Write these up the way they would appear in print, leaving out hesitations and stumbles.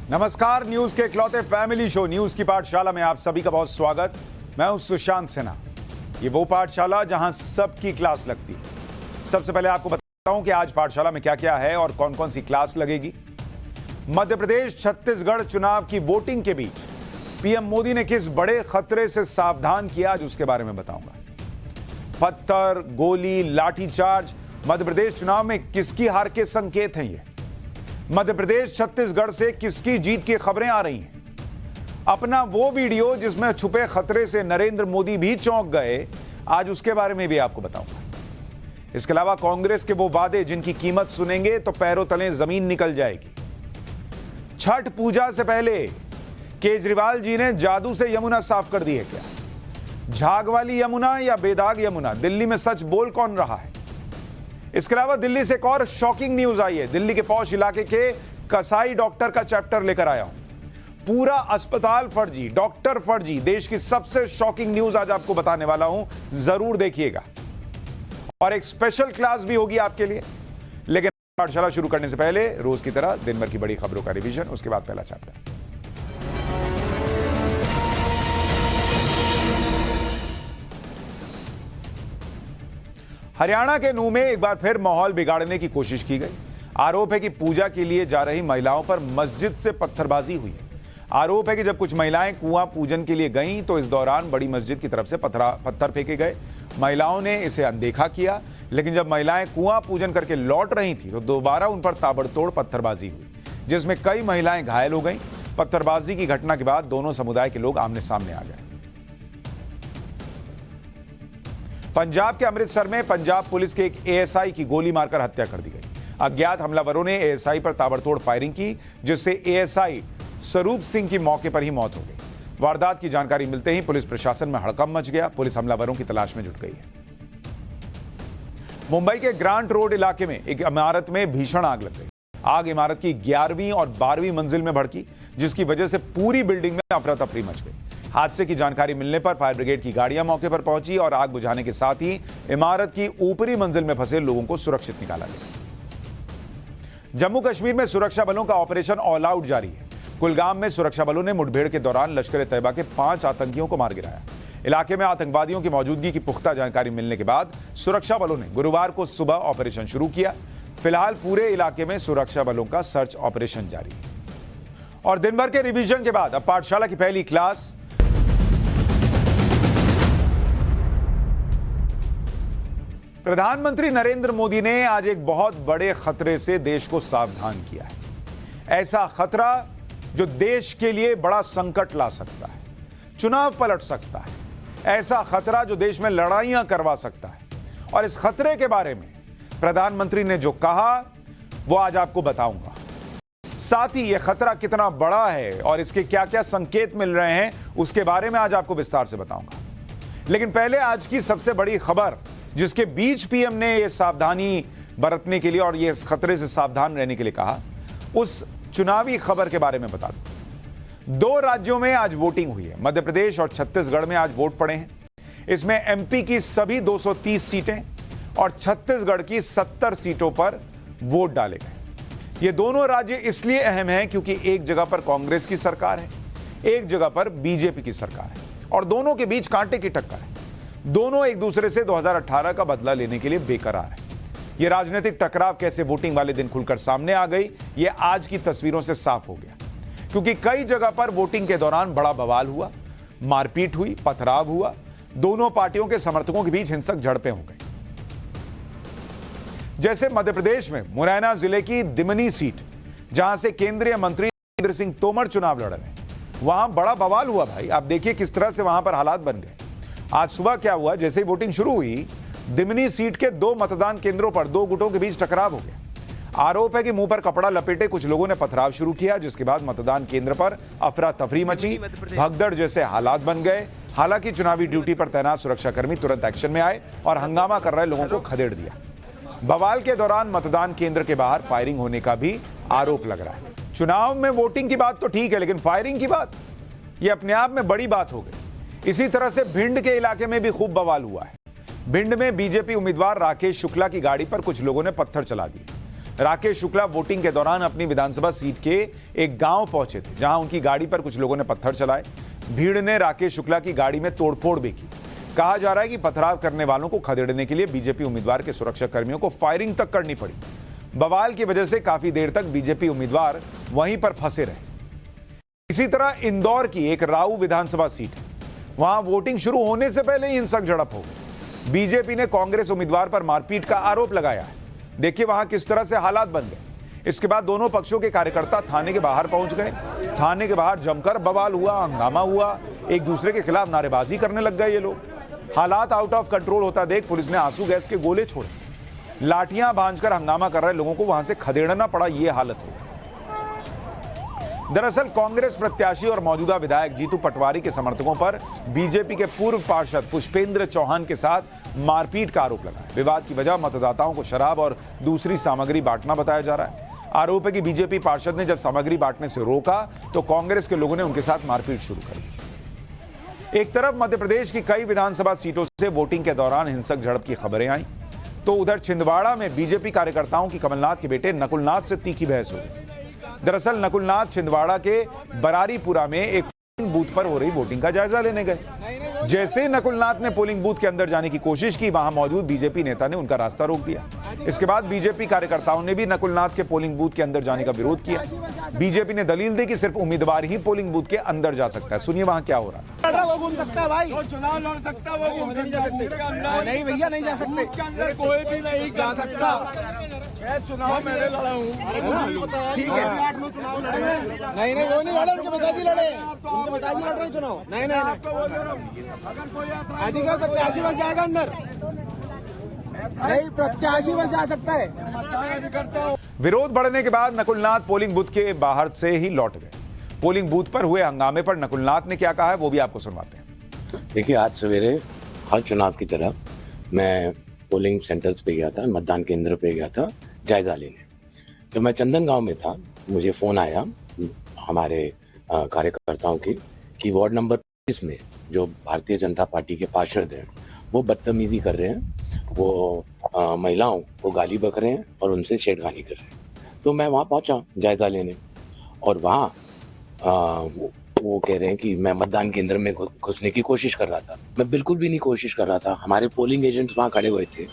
नमस्कार, न्यूज के इकलौते फैमिली शो न्यूज की पाठशाला में आप सभी का बहुत स्वागत। मैं हूं सुशांत सिन्हा। ये वो पाठशाला जहां सबकी क्लास लगती है। सबसे पहले आपको बताता हूं कि आज पाठशाला में क्या क्या है और कौन कौन सी क्लास लगेगी। मध्य प्रदेश छत्तीसगढ़ चुनाव की वोटिंग के बीच पीएम मोदी ने किस बड़े खतरे से सावधान किया, आज उसके बारे में बताऊंगा। पत्थर, गोली, लाठीचार्ज, मध्य प्रदेश चुनाव में किसकी हार के संकेत हैं ये। मध्य प्रदेश छत्तीसगढ़ से किसकी जीत की खबरें आ रही हैं। अपना वो वीडियो जिसमें छुपे खतरे से नरेंद्र मोदी भी चौंक गए, आज उसके बारे में भी आपको बताऊंगा। इसके अलावा कांग्रेस के वो वादे जिनकी कीमत सुनेंगे तो पैरों तले जमीन निकल जाएगी। छठ पूजा से पहले केजरीवाल जी ने जादू से यमुना साफ कर दी है क्या? झाग वाली यमुना या बेदाग यमुना, दिल्ली में सच बोल कौन रहा है? इसके अलावा दिल्ली से एक और शॉकिंग न्यूज आई है। दिल्ली के पौष इलाके के कसाई डॉक्टर का चैप्टर लेकर आया हूं। पूरा अस्पताल फर्जी, डॉक्टर फर्जी, देश की सबसे शॉकिंग न्यूज आज आपको बताने वाला हूं, जरूर देखिएगा। और एक स्पेशल क्लास भी होगी आपके लिए। लेकिन पाठशाला शुरू करने से पहले रोज की तरह दिन भर की बड़ी खबरों का रिवीजन, उसके बाद पहला चैप्टर। हरियाणा के नूह में एक बार फिर माहौल बिगाड़ने की कोशिश की गई। आरोप है कि पूजा के लिए जा रही महिलाओं पर मस्जिद से पत्थरबाजी हुई है। आरोप है कि जब कुछ महिलाएं कुआं पूजन के लिए गईं तो इस दौरान बड़ी मस्जिद की तरफ से पत्थर फेंके गए। महिलाओं ने इसे अनदेखा किया, लेकिन जब महिलाएं कुआं पूजन करके लौट रही थी तो दोबारा उन पर ताबड़तोड़ पत्थरबाजी हुई, जिसमें कई महिलाएं घायल हो गईं। पत्थरबाजी की घटना के बाद दोनों समुदाय के लोग आमने सामने आ गए। पंजाब के अमृतसर में पंजाब पुलिस के एक एएसआई की गोली मारकर हत्या कर दी गई। अज्ञात हमलावरों ने एएसआई पर ताबड़तोड़ फायरिंग की, जिससे एएसआई स्वरूप सिंह की मौके पर ही मौत हो गई। वारदात की जानकारी मिलते ही पुलिस प्रशासन में हड़कंप मच गया। पुलिस हमलावरों की तलाश में जुट गई है। मुंबई के ग्रांट रोड इलाके में एक इमारत में भीषण आग लग गई। आग इमारत की 11वीं और 12वीं मंजिल में भड़की, जिसकी वजह से पूरी बिल्डिंग में अफरा तफरी मच गई। हादसे की जानकारी मिलने पर फायर ब्रिगेड की गाड़ियां मौके पर पहुंची और आग बुझाने के साथ ही इमारत की ऊपरी मंजिल में फंसे लोगों को सुरक्षित निकाला गया। जम्मू कश्मीर में सुरक्षा बलों का ऑपरेशन ऑल आउट जारी है। कुलगाम में सुरक्षा बलों ने मुठभेड़ के दौरान लश्कर-ए-तैयबा के 5 आतंकियों को मार गिराया। इलाके में आतंकवादियों की मौजूदगी की पुख्ता जानकारी मिलने के बाद सुरक्षा बलों ने गुरुवार को सुबह ऑपरेशन शुरू किया। फिलहाल पूरे इलाके में सुरक्षा बलों का सर्च ऑपरेशन जारी है। और दिन भर के रिवीजन के बाद अब पाठशाला की पहली क्लास। प्रधानमंत्री नरेंद्र मोदी ने आज एक बहुत बड़े खतरे से देश को सावधान किया है। ऐसा खतरा जो देश के लिए बड़ा संकट ला सकता है, चुनाव पलट सकता है। ऐसा खतरा जो देश में लड़ाइयां करवा सकता है। और इस खतरे के बारे में प्रधानमंत्री ने जो कहा वो आज आपको बताऊंगा। साथ ही यह खतरा कितना बड़ा है और इसके क्या क्या संकेत मिल रहे हैं, उसके बारे में आज आपको विस्तार से बताऊंगा। लेकिन पहले आज की सबसे बड़ी खबर, जिसके बीच पीएम ने यह सावधानी बरतने के लिए और यह खतरे से सावधान रहने के लिए कहा, उस चुनावी खबर के बारे में बता दूं। 2 राज्यों में आज वोटिंग हुई है। मध्य प्रदेश और छत्तीसगढ़ में आज वोट पड़े हैं। इसमें एमपी की सभी 230 सीटें और छत्तीसगढ़ की 70 सीटों पर वोट डाले गए। ये दोनों राज्य इसलिए अहम हैं क्योंकि एक जगह पर कांग्रेस की सरकार है, एक जगह पर बीजेपी की सरकार है और दोनों के बीच कांटे की टक्कर है। दोनों एक दूसरे से 2018 का बदला लेने के लिए बेकरार है। यह राजनीतिक टकराव कैसे वोटिंग वाले दिन खुलकर सामने आ गई, यह आज की तस्वीरों से साफ हो गया। क्योंकि कई जगह पर वोटिंग के दौरान बड़ा बवाल हुआ, मारपीट हुई, पथराव हुआ। दोनों पार्टियों के समर्थकों के बीच हिंसक झड़पें हो गई। जैसे मध्य प्रदेश में मुरैना जिले की दिमनी सीट, जहां से केंद्रीय मंत्री नरेंद्र सिंह तोमर चुनाव लड़ रहे हैं, वहां बड़ा बवाल हुआ भाई। आप देखिए किस तरह से वहां पर हालात बन गए। आज सुबह क्या हुआ, जैसे ही वोटिंग शुरू हुई, दिमनी सीट के 2 मतदान केंद्रों पर 2 गुटों के बीच टकराव हो गया। आरोप है कि मुंह पर कपड़ा लपेटे कुछ लोगों ने पथराव शुरू किया, जिसके बाद मतदान केंद्र पर अफरा तफरी मची, भगदड़ जैसे हालात बन गए। हालांकि चुनावी ड्यूटी पर तैनात सुरक्षाकर्मी तुरंत एक्शन में आए और हंगामा कर रहे लोगों को खदेड़ दिया। बवाल के दौरान मतदान केंद्र के बाहर फायरिंग होने का भी आरोप लग रहा है। चुनाव में वोटिंग की बात तो ठीक है, लेकिन फायरिंग की बात, यह अपने आप में बड़ी बात हो गई। इसी तरह से भिंड के इलाके में भी खूब बवाल हुआ है। भिंड में बीजेपी उम्मीदवार राकेश शुक्ला की गाड़ी पर कुछ लोगों ने पत्थर चला दिए। राकेश शुक्ला वोटिंग के दौरान अपनी विधानसभा सीट के एक गांव पहुंचे थे, जहां उनकी गाड़ी पर कुछ लोगों ने पत्थर चलाए। भीड़ ने राकेश शुक्ला की गाड़ी में तोड़फोड़ भी की। कहा जा रहा है कि पथराव करने वालों को खदेड़ने के लिए बीजेपी उम्मीदवार के सुरक्षा कर्मियों को फायरिंग तक करनी पड़ी। बवाल की वजह से काफी देर तक बीजेपी उम्मीदवार वहीं पर फंसे रहे। इसी तरह इंदौर की एक राऊ विधानसभा सीट है, वहां वोटिंग शुरू होने से पहले ही हिंसक झड़प हो गई। बीजेपी ने कांग्रेस उम्मीदवार पर मारपीट का आरोप लगाया है। देखिए वहां किस तरह से हालात बन गए। इसके बाद दोनों पक्षों के कार्यकर्ता थाने के बाहर पहुंच गए। थाने के बाहर जमकर बवाल हुआ, हंगामा हुआ, एक दूसरे के खिलाफ नारेबाजी करने लग गए ये लोग। हालात आउट ऑफ कंट्रोल होता देख पुलिस ने आंसू गैस के गोले छोड़े। लाठियां भांजकर हंगामा कर रहे लोगों को वहां से खदेड़ना पड़ा, ये हालत हो। दरअसल कांग्रेस प्रत्याशी और मौजूदा विधायक जीतू पटवारी के समर्थकों पर बीजेपी के पूर्व पार्षद पुष्पेंद्र चौहान के साथ मारपीट का आरोप लगा है। विवाद की वजह मतदाताओं को शराब और दूसरी सामग्री बांटना बताया जा रहा है। आरोप है कि बीजेपी पार्षद ने जब सामग्री बांटने से रोका तो कांग्रेस के लोगों ने उनके साथ मारपीट शुरू कर दी। एक तरफ मध्य प्रदेश की कई विधानसभा सीटों से वोटिंग के दौरान हिंसक झड़प की खबरें आई, तो उधर छिंदवाड़ा में बीजेपी कार्यकर्ताओं की कमलनाथ के बेटे नकुलनाथ से तीखी बहस हो गई। दरअसल नकुलनाथ छिंदवाड़ा के बरारीपुरा में एक पोलिंग बूथ पर हो रही वोटिंग का जायजा लेने गए। जैसे ही नकुलनाथ ने पोलिंग बूथ के अंदर जाने की कोशिश की, वहां मौजूद बीजेपी नेता ने उनका रास्ता रोक दिया। इसके बाद बीजेपी कार्यकर्ताओं ने भी नकुलनाथ के पोलिंग बूथ के अंदर जाने का विरोध किया। बीजेपी ने दलील दी कि सिर्फ उम्मीदवार ही पोलिंग बूथ के अंदर जा सकता है। सुनिए वहां क्या हो रहा है। वो घूम सकता है भाई, चुनाव लड़ सकता है, वो नहीं जा सकते। नहीं भैया नहीं जा सकते, कोई भी नहीं जा सकता। चुनाव मैंने लड़ा हूँ, ठीक है। नहीं वो नहीं लड़े, उनके पिताजी लड़े, उनके पिताजी लड़ रहे चुनाव। नहीं अधिकार प्रत्याशी बस जाएगा अंदर, नहीं प्रत्याशी बस जा सकता है। विरोध बढ़ने के बाद नकुलनाथ पोलिंग बूथ के बाहर से ही लौट गए। पोलिंग बूथ पर हुए हंगामे पर नकुलनाथ ने क्या कहा है वो भी आपको सुनवाते हैं। देखिए, आज सवेरे हर चुनाव की तरह मैं पोलिंग सेंटर्स पे गया था, मतदान केंद्र पे गया था जायजा लेने। तो मैं चंदन गांव में था, मुझे फोन आया हमारे कार्यकर्ताओं की कि वार्ड नंबर 25 में जो भारतीय जनता पार्टी के पार्षद हैं वो बदतमीजी कर रहे हैं, वो महिलाओं को गाली बक रहे हैं और उनसे छेड़खानी कर रहे हैं। तो मैं वहाँ पहुँचा जायजा लेने, और वहाँ वो कह रहे हैं कि मैं मतदान केंद्र में घुसने की कोशिश कर रहा था। मैं बिल्कुल भी नहीं कोशिश कर रहा था। हमारे पोलिंग एजेंट्स वहाँ खड़े हुए थे।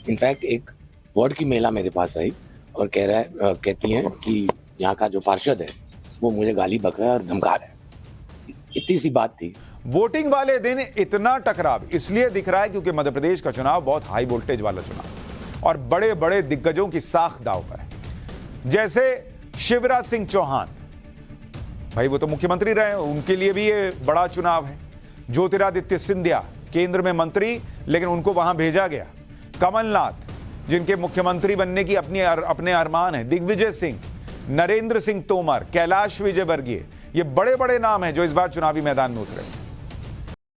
इनफैक्ट एक वार्ड की महिला मेरे पास आई और कहती हैं कि यहाँ का जो पार्षद है वो मुझे गाली बक रहा है और धमका रहा है। इतनी सी बात थी। वोटिंग वाले दिन इतना टकराव इसलिए दिख रहा है क्योंकि मध्य प्रदेश का चुनाव बहुत हाई वोल्टेज वाला चुनाव और बड़े बड़े दिग्गजों की साख दांव पर है। जैसे शिवराज सिंह चौहान, भाई वो तो मुख्यमंत्री रहे, उनके लिए भी ये बड़ा चुनाव है। ज्योतिरादित्य सिंधिया केंद्र में मंत्री, लेकिन उनको वहां भेजा गया। कमलनाथ जिनके मुख्यमंत्री बनने की अपने अरमान है। दिग्विजय सिंह, नरेंद्र सिंह तोमर, कैलाश विजयवर्गीय, ये बड़े बड़े नाम हैं जो इस बार चुनावी मैदान में उतरे।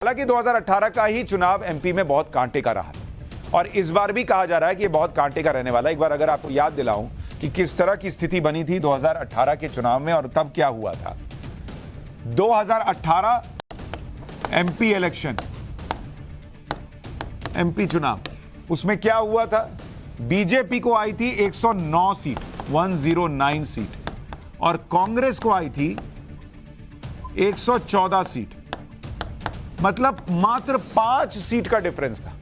हालांकि 2018 का ही चुनाव एमपी में बहुत कांटे का रहा और इस बार भी कहा जा रहा है कि ये बहुत कांटे का रहने वाला है। एक बार अगर आपको याद दिलाऊं कि किस तरह की स्थिति बनी थी 2018 के चुनाव में और तब क्या हुआ था। 2018 एमपी इलेक्शन, एमपी चुनाव, उसमें क्या हुआ था? बीजेपी को आई थी 109 सीट, 109 सीट, और कांग्रेस को आई थी 114 सीट। मतलब मात्र 5 सीट का डिफरेंस था।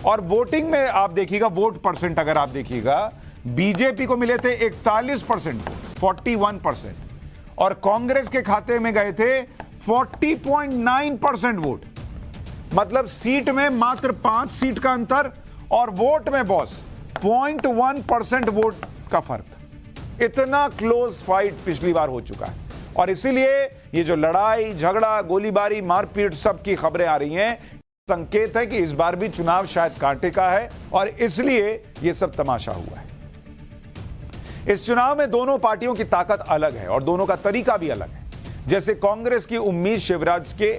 और वोटिंग में आप देखिएगा, वोट परसेंट अगर आप देखिएगा, बीजेपी को मिले थे 41% वोट, 41%, और कांग्रेस के खाते में गए थे 40.9% वोट। मतलब सीट में मात्र 5 सीट का अंतर और वोट में बॉस 0.1% वोट का फर्क। इतना क्लोज फाइट पिछली बार हो चुका है और इसीलिए ये जो लड़ाई झगड़ा गोलीबारी मारपीट सब की खबरें आ रही हैं, संकेत है कि इस बार भी चुनाव शायद कांटे का है और इसलिए ये सब तमाशा हुआ है। इस चुनाव में दोनों पार्टियों की ताकत अलग है और दोनों का तरीका भी अलग है। जैसे कांग्रेस की उम्मीद शिवराज के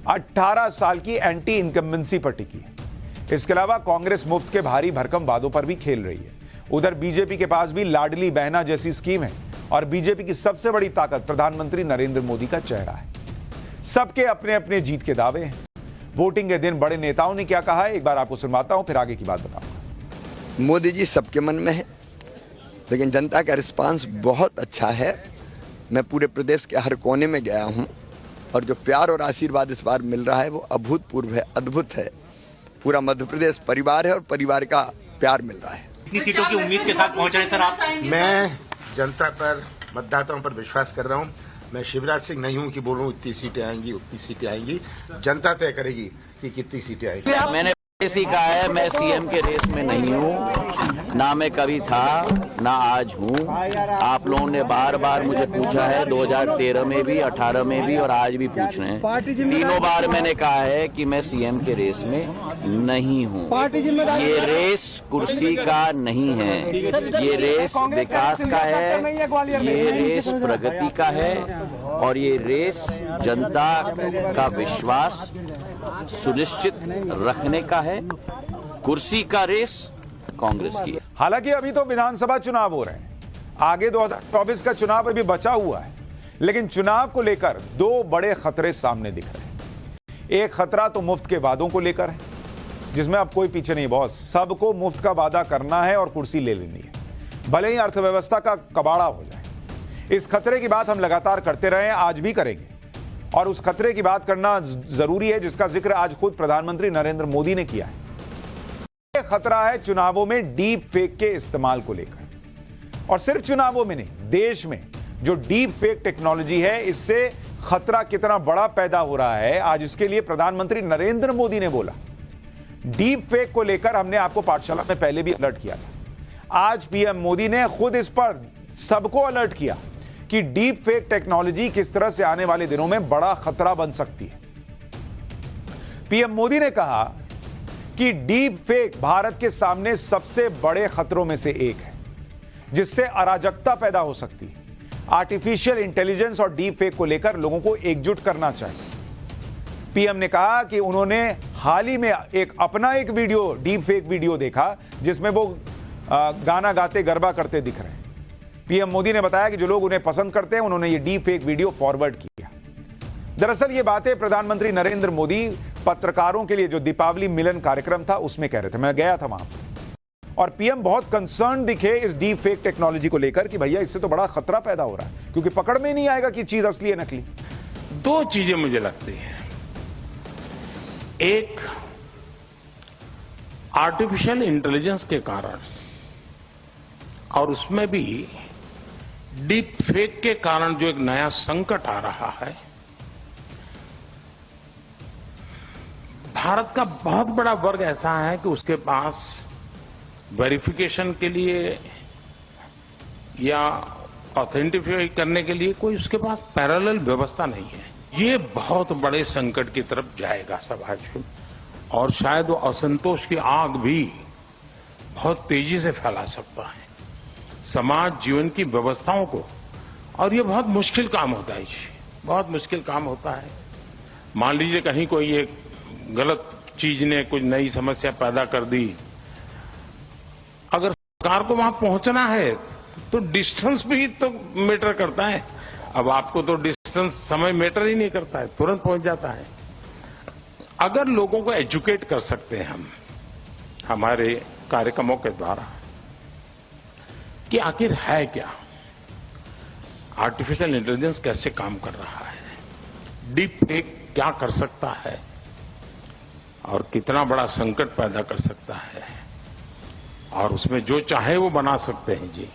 18 साल की एंटी इनकम्बेंसी पर टिकी है। इसके अलावा कांग्रेस मुफ्त के भारी भरकम वादों पर भी खेल रही है। उधर बीजेपी के पास भी लाडली बहना जैसी स्कीम है और बीजेपी की सबसे बड़ी ताकत प्रधानमंत्री नरेंद्र मोदी का चेहरा है। सबके अपने अपने जीत के दावे हैं। वोटिंग के दिन बड़े नेताओं ने क्या कहा है एक बार आपको सुनवाता हूं, फिर आगे की बात बताऊंगा। मोदी जी सबके मन में है लेकिन जनता का रिस्पांस बहुत अच्छा है। मैं पूरे प्रदेश के हर कोने में गया हूं और जो प्यार और आशीर्वाद इस बार मिल रहा है वो अभूतपूर्व है, अद्भुत है। पूरा मध्य प्रदेश परिवार है और परिवार का प्यार मिल रहा है। कितनी सीटों की उम्मीद के साथ पहुंच रहे हैं सर आप? मैं जनता पर, मतदाताओं पर विश्वास कर रहा हूं। मैं शिवराज सिंह नहीं हूं कि बोलूं इतनी सीटें आएंगी उतनी सीटें आएंगी। जनता तय करेगी कि कितनी सीटें आएंगी। मैंने इसी कहा है, मैं सीएम के रेस में नहीं हूँ, ना मैं कभी था ना आज हूँ। आप लोगों ने बार बार मुझे पूछा है, 2013 में भी, 18 में भी और आज भी पूछ रहे हैं। तीनों बार मैंने कहा है कि मैं सीएम के रेस में नहीं हूँ। ये रेस कुर्सी का नहीं है, ये रेस विकास का है, ये रेस प्रगति का है और ये रेस जनता का विश्वास सुनिश्चित रखने का है। कुर्सी का रेस कांग्रेस की है। हालांकि अभी तो विधानसभा चुनाव हो रहे हैं, आगे 2024 का चुनाव अभी बचा हुआ है, लेकिन चुनाव को लेकर दो बड़े खतरे सामने दिख रहे हैं। एक खतरा तो मुफ्त के वादों को लेकर है, जिसमें अब कोई पीछे नहीं बॉस, सबको मुफ्त का वादा करना है और कुर्सी ले लेनी है, भले ही अर्थव्यवस्था का कबाड़ा हो जाए। इस खतरे की बात हम लगातार करते रहे हैं, आज भी करेंगे और उस खतरे की बात करना जरूरी है, जिसका जिक्र आज खुद प्रधानमंत्री नरेंद्र मोदी ने किया है। यह खतरा है चुनावों में डीप फेक के इस्तेमाल को लेकर, और सिर्फ चुनावों में नहीं, देश में जो डीप फेक टेक्नोलॉजी है, इससे खतरा कितना बड़ा पैदा हो रहा है, आज इसके लिए प्रधानमंत्री नरेंद्र मोदी ने बोला। डीप फेक को लेकर हमने आपको पाठशाला में पहले भी अलर्ट किया था। आज पीएम मोदी ने खुद इस पर सबको अलर्ट किया कि डीप फेक टेक्नोलॉजी किस तरह से आने वाले दिनों में बड़ा खतरा बन सकती है। पीएम मोदी ने कहा कि डीप फेक भारत के सामने सबसे बड़े खतरों में से एक है, जिससे अराजकता पैदा हो सकती है। आर्टिफिशियल इंटेलिजेंस और डीप फेक को लेकर लोगों को एकजुट करना चाहिए। पीएम ने कहा कि उन्होंने हाल ही में अपना एक वीडियो, डीप फेक वीडियो देखा, जिसमें वो गाना गाते गरबा करते दिख रहे हैं। पीएम मोदी ने बताया कि जो लोग उन्हें पसंद करते हैं, उन्होंने ये डीप फेक वीडियो फॉरवर्ड किया। दरअसल ये बातें प्रधानमंत्री नरेंद्र मोदी पत्रकारों के लिए जो दीपावली मिलन कार्यक्रम था उसमें कह रहे थे। मैं गया था वहां और पीएम बहुत कंसर्न दिखे इस डीप फेक टेक्नोलॉजी को लेकर कि भैया इससे तो बड़ा खतरा पैदा हो रहा है, क्योंकि पकड़ में नहीं आएगा कि चीज असली है नकली। दो चीजें मुझे लगती हैं, एक आर्टिफिशियल इंटेलिजेंस के कारण और उसमें भी डीप फेक के कारण जो एक नया संकट आ रहा है, भारत का बहुत बड़ा वर्ग ऐसा है कि उसके पास वेरिफिकेशन के लिए या ऑथेंटिफाई करने के लिए कोई उसके पास पैरेलल व्यवस्था नहीं है। ये बहुत बड़े संकट की तरफ जाएगा समाज में, और शायद वो असंतोष की आग भी बहुत तेजी से फैला सकता है समाज जीवन की व्यवस्थाओं को, और ये बहुत मुश्किल काम होता है जी, बहुत मुश्किल काम होता है। मान लीजिए कहीं कोई एक गलत चीज ने कुछ नई समस्या पैदा कर दी, अगर सरकार को वहां पहुंचना है तो डिस्टेंस भी तो मैटर करता है। अब आपको तो डिस्टेंस, समय मैटर ही नहीं करता है, तुरंत पहुंच जाता है। अगर लोगों को एजुकेट कर सकते हैं हम हमारे कार्यक्रमों के द्वारा कि आखिर है क्या, आर्टिफिशियल इंटेलिजेंस कैसे काम कर रहा है, डीप फेक क्या कर सकता है और कितना बड़ा संकट पैदा कर सकता है, और उसमें जो चाहे वो बना सकते हैं जी।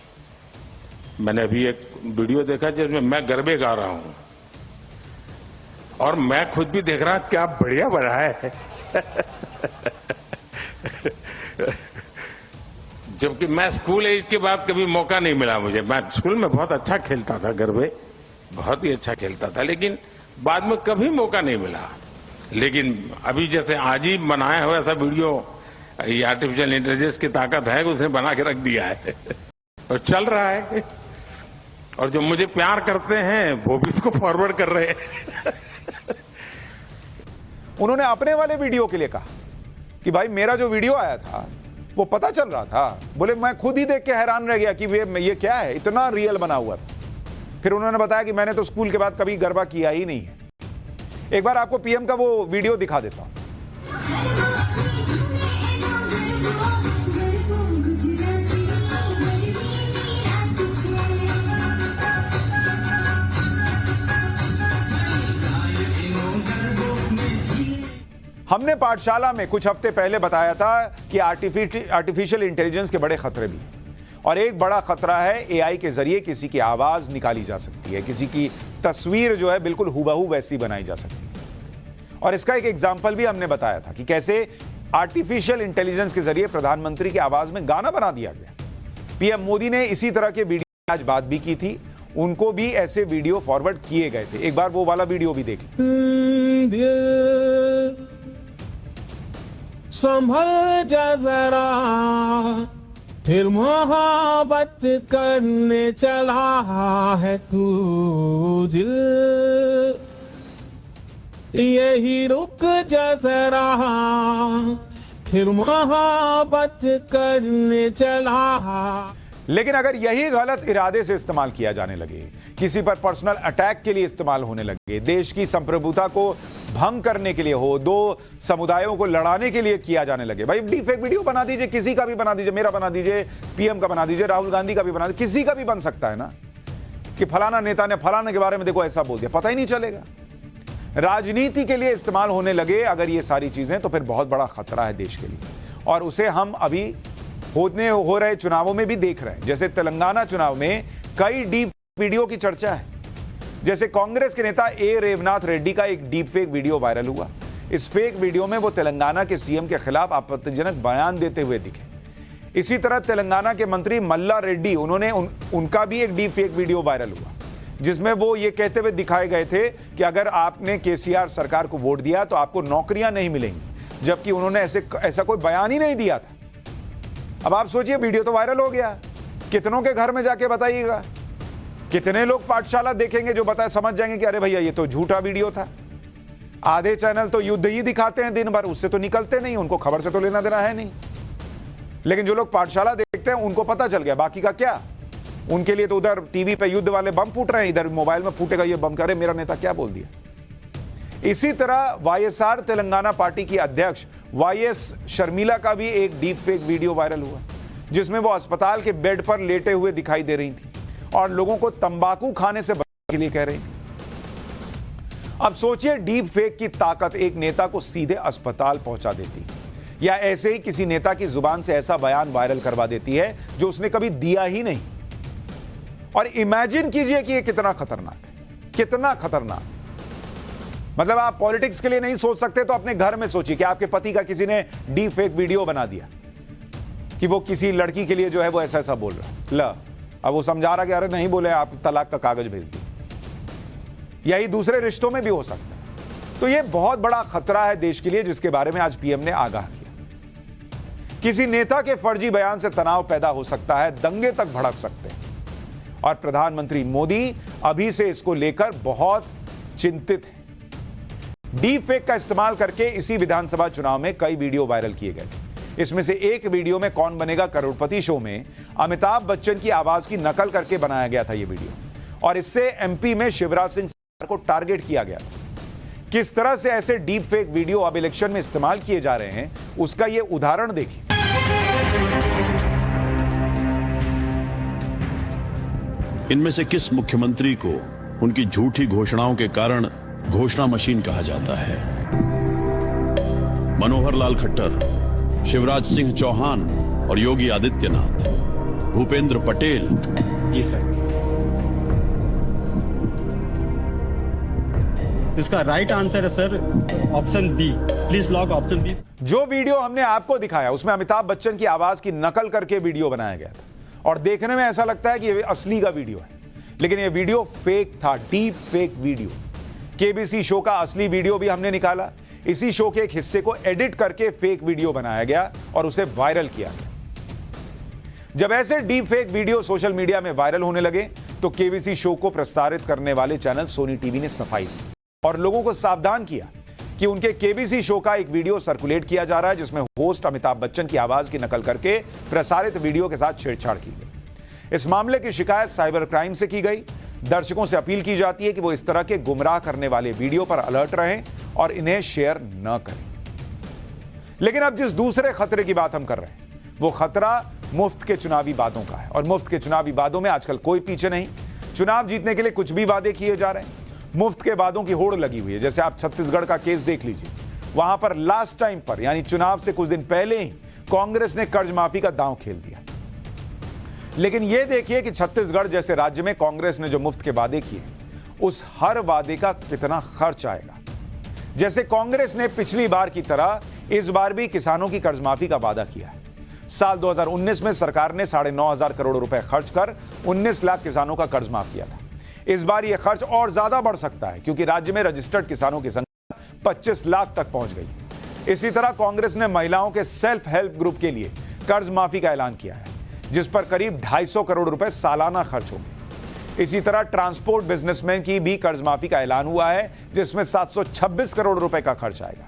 मैंने अभी एक वीडियो देखा जिसमें मैं गरबे गा रहा हूं और मैं खुद भी देख रहा क्या बढ़िया बना है जबकि मैं स्कूल एज के बाद कभी मौका नहीं मिला मुझे। मैं स्कूल में बहुत अच्छा खेलता था, गरबे बहुत ही अच्छा खेलता था, लेकिन बाद में कभी मौका नहीं मिला। लेकिन अभी जैसे आज ही बनाया हुआ ऐसा वीडियो, ये आर्टिफिशियल इंटेलिजेंस की ताकत है, उसने बना के रख दिया है और चल रहा है, और जो मुझे प्यार करते हैं वो भी इसको फॉरवर्ड कर रहे हैं। उन्होंने अपने वाले वीडियो के लिए कहा कि भाई मेरा जो वीडियो आया था वो पता चल रहा था, बोले मैं खुद ही देख के हैरान रह गया कि ये क्या है, इतना रियल बना हुआ था। फिर उन्होंने बताया कि मैंने तो स्कूल के बाद कभी गरबा किया ही नहीं है। एक बार आपको पीएम का वो वीडियो दिखा देता हूं। हमने पाठशाला में कुछ हफ्ते पहले बताया था कि आर्टिफिशियल इंटेलिजेंस के बड़े खतरे भी हैं और एक बड़ा खतरा है एआई के जरिए किसी की आवाज निकाली जा सकती है, किसी की तस्वीर जो है बिल्कुल हुबहू वैसी बनाई जा सकती है। और इसका एक एग्जाम्पल भी हमने बताया था कि कैसे आर्टिफिशियल इंटेलिजेंस के जरिए प्रधानमंत्री की आवाज में गाना बना दिया गया। पीएम मोदी ने इसी तरह के वीडियो आज बात भी की थी, उनको भी ऐसे वीडियो फॉरवर्ड किए गए थे। एक बार वो वाला वीडियो भी देख संभल जा जरा फिर मोहब्बत करने चला है तू दिल, यही रुक जा जरा फिर मोहब्बत करने चला। लेकिन अगर यही गलत इरादे से इस्तेमाल किया जाने लगे, किसी पर पर्सनल अटैक के लिए इस्तेमाल होने लगे, देश की संप्रभुता को भंग करने के लिए हो, दो समुदायों को लड़ाने के लिए किया जाने लगे, भाई डीफेक वीडियो बना दीजिए, किसी का भी बना दीजिए, मेरा बना दीजिए, पीएम का बना दीजिए, राहुल गांधी का भी बना दीजिए, किसी का भी बन सकता है ना कि फलाना नेता ने फलाने के बारे में देखो ऐसा बोल दिया, पता ही नहीं चलेगा। राजनीति के लिए इस्तेमाल होने लगे अगर ये सारी चीजें, तो फिर बहुत बड़ा खतरा है देश के लिए। और उसे हम अभी हो रहे चुनावों में भी देख रहे हैं। जैसे तेलंगाना चुनाव में कई डीप वीडियो की चर्चा है। जैसे कांग्रेस के नेता ए रेवनाथ रेड्डी का एक डीप फेक वीडियो वायरल हुआ। इस फेक वीडियो में वो तेलंगाना के सीएम के खिलाफ आपत्तिजनक बयान देते हुए दिखे। इसी तरह तेलंगाना के मंत्री मल्ला रेड्डी, उनका भी एक डीप फेक वीडियो वायरल हुआ जिसमें वो ये कहते हुए दिखाए गए थे कि अगर आपने केसीआर सरकार को वोट दिया तो आपको नौकरियां नहीं मिलेंगी, जबकि उन्होंने ऐसा कोई बयान ही नहीं दिया था। अब आप सोचिए, वीडियो तो वायरल हो गया, कितनों के घर में जाके बताइएगा, कितने लोग पाठशाला देखेंगे जो समझ जाएंगे कि अरे भैया ये तो झूठा वीडियो था। आधे चैनल तो युद्ध ही दिखाते हैं दिन भर, उससे तो निकलते नहीं, उनको खबर से तो लेना देना है नहीं। लेकिन जो लोग पाठशाला देखते हैं उनको पता चल गया, बाकी का क्या, उनके लिए तो उधर टीवी पे युद्ध वाले बम फूट रहे हैं, इधर मोबाइल में फूटेगा ये बम, करे मेरा नेता क्या बोल दिया। इसी तरह वाईएसआर तेलंगाना पार्टी की अध्यक्ष वाईएस शर्मिला का भी एक डीप फेक वीडियो वायरल हुआ जिसमें वो अस्पताल के बेड पर लेटे हुए दिखाई दे रही थी और लोगों को तंबाकू खाने से बचने के लिए कह रही थी। अब सोचिए, डीप फेक की ताकत एक नेता को सीधे अस्पताल पहुंचा देती या ऐसे ही किसी नेता की जुबान से ऐसा बयान वायरल करवा देती है जो उसने कभी दिया ही नहीं। और इमेजिन कीजिए कि ये कितना खतरनाक है, कितना खतरनाक। मतलब आप पॉलिटिक्स के लिए नहीं सोच सकते तो अपने घर में सोचिए कि आपके पति का किसी ने डीप फेक वीडियो बना दिया कि वो किसी लड़की के लिए जो है वो ऐसा ऐसा बोल रहा है। ला, अब वो समझा रहा कि अरे नहीं बोले, आप तलाक का कागज भेज दिए। यही दूसरे रिश्तों में भी हो सकता है। तो ये बहुत बड़ा खतरा है देश के लिए, जिसके बारे में आज पीएम ने आगाह किया। किसी नेता के फर्जी बयान से तनाव पैदा हो सकता है, दंगे तक भड़क सकते हैं और प्रधानमंत्री मोदी अभी से इसको लेकर बहुत चिंतित है। डीप फेक का इस्तेमाल करके इसी विधानसभा चुनाव में कई वीडियो वायरल किए गए। इसमें से एक वीडियो में कौन बनेगा करोड़पति शो में अमिताभ बच्चन की आवाज की नकल करके बनाया गया था ये वीडियो, और इससे एमपी में शिवराज सिंह को टारगेट किया गया था। किस तरह से ऐसे डीप फेक वीडियो अब इलेक्शन में इस्तेमाल किए जा रहे हैं, उसका यह उदाहरण देखिए। इनमें से किस मुख्यमंत्री को उनकी झूठी घोषणाओं के कारण घोषणा मशीन कहा जाता है? मनोहर लाल खट्टर, शिवराज सिंह चौहान और योगी आदित्यनाथ, भूपेंद्र पटेल। जी सर। इसका राइट आंसर है sir option B. Please lock option B. जो वीडियो हमने आपको दिखाया उसमें अमिताभ बच्चन की आवाज की नकल करके वीडियो बनाया गया था और देखने में ऐसा लगता है कि ये असली का वीडियो है, लेकिन ये वीडियो फेक था, deep fake video. KBC show का असली वीडियो भी हमने निकाला, इसी शो के एक हिस्से को एडिट करके फेक वीडियो बनाया गया और उसे वायरल किया गया। जब ऐसे deep fake video social media में वायरल होने लगे तो केबीसी शो को प्रसारित करने वाले चैनल सोनी टीवी ने सफाई दी और लोगों को सावधान किया कि उनके केबीसी शो का एक वीडियो सर्कुलेट किया जा रहा है जिसमें होस्ट अमिताभ बच्चन की आवाज की नकल करके प्रसारित वीडियो के साथ छेड़छाड़ की गई। इस मामले की शिकायत साइबर क्राइम से की गई। दर्शकों से अपील की जाती है कि वो इस तरह के गुमराह करने वाले वीडियो पर अलर्ट रहें और इन्हें शेयर न करें। लेकिन अब जिस दूसरे खतरे की बात हम कर रहे हैं वो खतरा मुफ्त के चुनावी वादों का है, और मुफ्त के चुनावी वादों में आजकल कोई पीछे नहीं। चुनाव जीतने के लिए कुछ भी वादे किए जा रहे हैं, मुफ्त के वादों की होड़ लगी हुई है। जैसे आप छत्तीसगढ़ का केस देख लीजिए, वहां पर लास्ट टाइम पर यानी चुनाव से कुछ दिन पहले ही कांग्रेस ने कर्ज माफी का दांव खेल दिया। लेकिन यह देखिए कि छत्तीसगढ़ जैसे राज्य में कांग्रेस ने जो मुफ्त के वादे किए, उस हर वादे का कितना खर्च आएगा। जैसे कांग्रेस ने पिछली बार की तरह इस बार भी किसानों की कर्ज माफी का वादा किया है। साल 2019 में सरकार ने 9,500 करोड़ रुपए खर्च कर 19 लाख किसानों का कर्ज माफ किया था। इस बार यह खर्च और ज्यादा बढ़ सकता है क्योंकि राज्य में रजिस्टर्ड किसानों की संख्या 25 लाख तक पहुंच गई। इसी तरह कांग्रेस ने महिलाओं के सेल्फ हेल्प ग्रुप के लिए कर्ज माफी का ऐलान किया है, जिस पर करीब 250 करोड़ रुपए सालाना खर्च होंगे। इसी तरह ट्रांसपोर्ट बिजनेसमैन की भी कर्ज माफी का ऐलान हुआ है, जिसमें 726 करोड़ रुपए का खर्च आएगा।